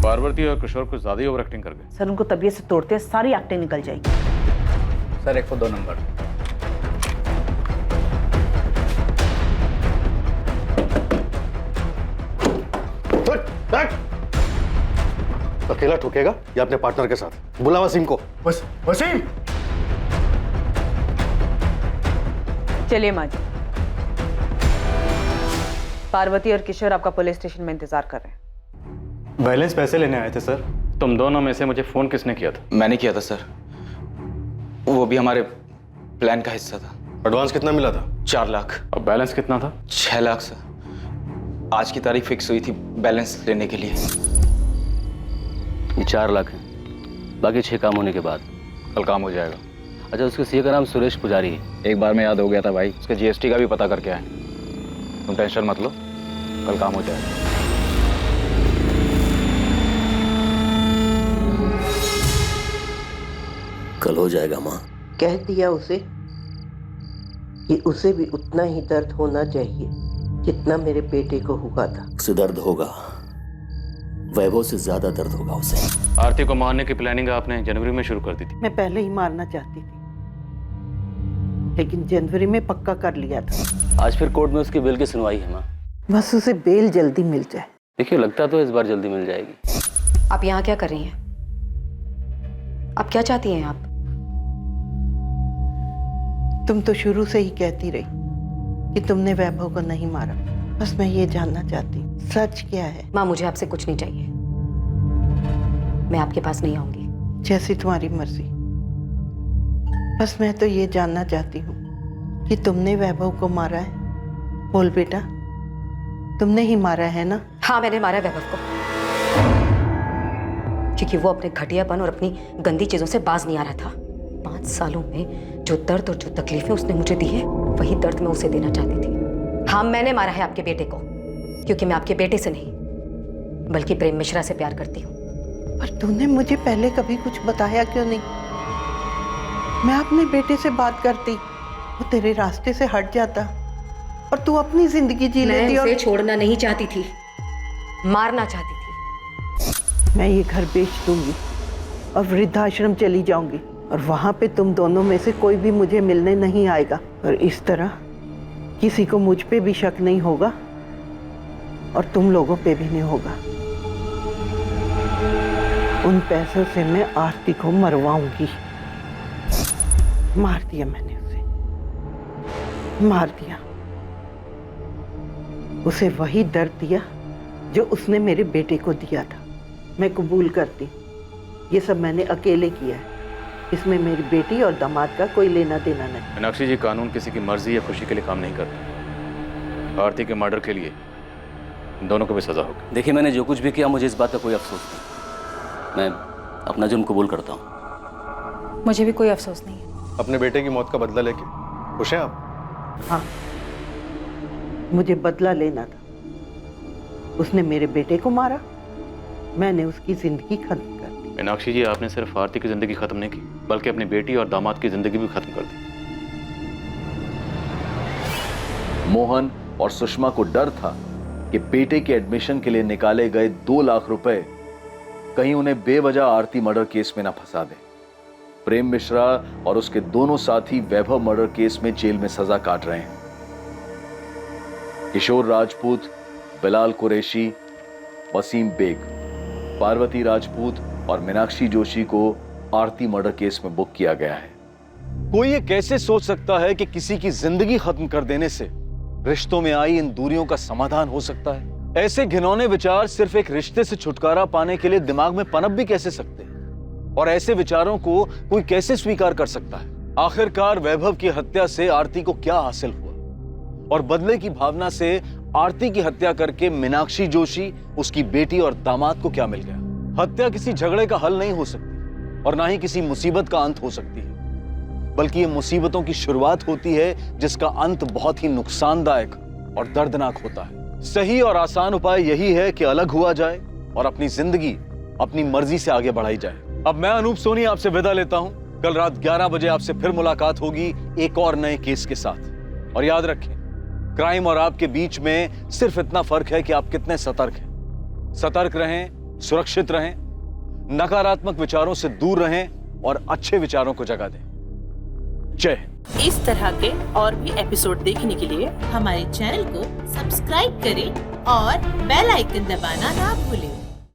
पार्वती और किशोर कुछ ज्यादा ही ओवर एक्टिंग कर गए। सर उनको तबीयत से तोड़ते सारी एक्टिंग निकल जाएगी। Sir 102 number. अकेला ठोकेगा या अपने पार्टनर के साथ? बुला वसीम को। वसीम! चलिए माँ जी, पार्वती और किशोर आपका पुलिस स्टेशन में इंतजार कर रहे हैं। बैलेंस पैसे लेने आए थे सर। तुम दोनों में से मुझे फोन किसने किया था? मैंने किया था सर, वो भी हमारे प्लान का हिस्सा था। एडवांस कितना मिला था? 4 लाख। और बैलेंस कितना था? 6 लाख सर। आज की तारीख फिक्स हुई थी बैलेंस लेने के लिए। ये 4 लाख है, बाकी 6 काम होने के बाद कल काम हो जाएगा। अच्छा उसके सीए का नाम सुरेश पुजारी है। एक बार में याद हो गया था भाई, उसके जीएसटी का भी पता करके आए। तुम टेंशन मत लो, कल काम हो जाएगा। कल हो जाएगा माँ। कह दिया उसे कि उसे भी उतना ही दर्द होना चाहिए जितना मेरे बेटे को हुआ था। उसे दर्द होगा, वैभव से ज्यादा दर्द होगा उसे। आरती को मारने की प्लानिंग आपने जनवरी में शुरू कर दी थी। मैं पहले ही मारना चाहती थी, लेकिन जनवरी में पक्का कर लिया था। आज फिर कोर्ट में उसकी बेल की सुनवाई है माँ। बस उसे बेल जल्दी मिल जाए। देखिए लगता तो इस बार जल्दी मिल जाएगी। आप यहाँ क्या कर रही हैं? आप क्या चाहती हैं आप? तुम तो शुरू से ही कहती रही कि तुमने वैभव को नहीं मारा। बस मैं ये जानना चाहती हूँ सच क्या है। माँ मुझे आपसे कुछ नहीं चाहिए, मैं आपके पास नहीं आऊंगी। जैसी तुम्हारी मर्जी। बस मैं तो ये जानना चाहती हूँ कि तुमने वैभव को मारा है। बोल बेटा, तुमने ही मारा है ना? हाँ मैंने मारा वैभव को, क्योंकि वो अपने घटियापन और अपनी गंदी चीजों से बाज नहीं आ रहा था। 5 सालों में जो दर्द और जो तकलीफें उसने मुझे दी है, वही दर्द मैं उसे देना चाहती थी। हाँ मैंने मारा है आपके बेटे को, क्योंकि मैं आपके बेटे से नहीं बल्कि प्रेम मिश्रा से प्यार करती हूँ। पर तूने मुझे पहले कभी कुछ बताया क्यों नहीं? मैं अपने बेटे से बात करती, वो तेरे रास्ते से हट जाता और तू अपनी जिंदगी जी लेती। मैं उसे छोड़ना नहीं चाहती थी, मारना चाहती थी। मैं ये घर बेच दूंगी और वृद्धाश्रम चली जाऊंगी, और वहां पे तुम दोनों में से कोई भी मुझे मिलने नहीं आएगा, और इस तरह किसी को मुझ पे भी शक नहीं होगा और तुम लोगों पे भी नहीं होगा। उन पैसों से मैं आरती को मरवाऊंगी। मार दिया मैंने उसे, मार दिया। उसे वही दर्द दिया जो उसने मेरे बेटे को दिया था। मैं कबूल करती, ये सब मैंने अकेले किया है। इसमें मेरी बेटी और दामाद का कोई लेना देना नहीं। मीनाक्षी जी, कानून किसी की मर्जी या खुशी के लिए काम नहीं करता। आरती के मर्डर के लिए दोनों को भी सजा होगी। देखिए मैंने जो कुछ भी किया, मुझे इस बात का कोई अफसोस नहीं। मैं अपना जुर्म कबूल करता हूँ। मुझे भी कोई अफसोस नहीं है। अपने बेटे की मौत का बदला लेके खुश हैं आप? हाँ, मुझे बदला लेना था। उसने मेरे बेटे को मारा, मैंने उसकी जिंदगी खत्म कर दी। मीनाक्षी जी, आपने सिर्फ आरती की जिंदगी खत्म नहीं की, बल्कि अपनी बेटी और दामाद की जिंदगी भी खत्म कर दी। मोहन और सुषमा को डर था कि बेटे के एडमिशन के लिए निकाले गए 2 लाख रुपए कहीं उन्हें बेवजह आरती मर्डर केस में ना फंसा दें। प्रेम मिश्रा और उसके दोनों साथी वैभव मर्डर केस में जेल में सजा काट रहे हैं। किशोर राजपूत, बिलाल कुरैशी, वसीम बेग, पार्वती राजपूत और मीनाक्षी जोशी को आरती मर्डर केस में बुक किया गया है। कोई ये कैसे सोच सकता है कि किसी की जिंदगी खत्म कर देने से रिश्तों में आई इन दूरियों का समाधान हो सकता है? ऐसे घिनौने विचार सिर्फ एक रिश्ते से छुटकारा पाने के लिए दिमाग में पनप भी कैसे सकते हैं? और ऐसे विचारों को कोई कैसे स्वीकार कर सकता है? आखिरकार वैभव की हत्या से आरती को क्या हासिल हुआ? और बदले की भावना से आरती की हत्या करके मीनाक्षी जोशी, उसकी बेटी और दामाद को क्या मिल गया? हत्या किसी झगड़े का हल नहीं हो सकती और ना ही किसी मुसीबत का अंत हो सकती है, बल्कि ये मुसीबतों की शुरुआत होती है जिसका अंत बहुत ही नुकसानदायक और दर्दनाक होता है। सही और आसान उपाय यही है कि अलग हुआ जाए और अपनी जिंदगी अपनी मर्जी से आगे बढ़ाई जाए। अब मैं अनूप सोनी आपसे विदा लेता हूं। कल रात 11 बजे आपसे फिर मुलाकात होगी एक और नए केस के साथ। और याद रखें, क्राइम और आपके बीच में सिर्फ इतना फर्क है कि आप कितने सतर्क हैं। सतर्क रहें, सुरक्षित रहें, नकारात्मक विचारों से दूर रहें और अच्छे विचारों को जगह दें। जय हिंद। इस तरह के और भी एपिसोड देखने के लिए हमारे चैनल को सब्सक्राइब करें और बेल आइकन दबाना ना भूलें।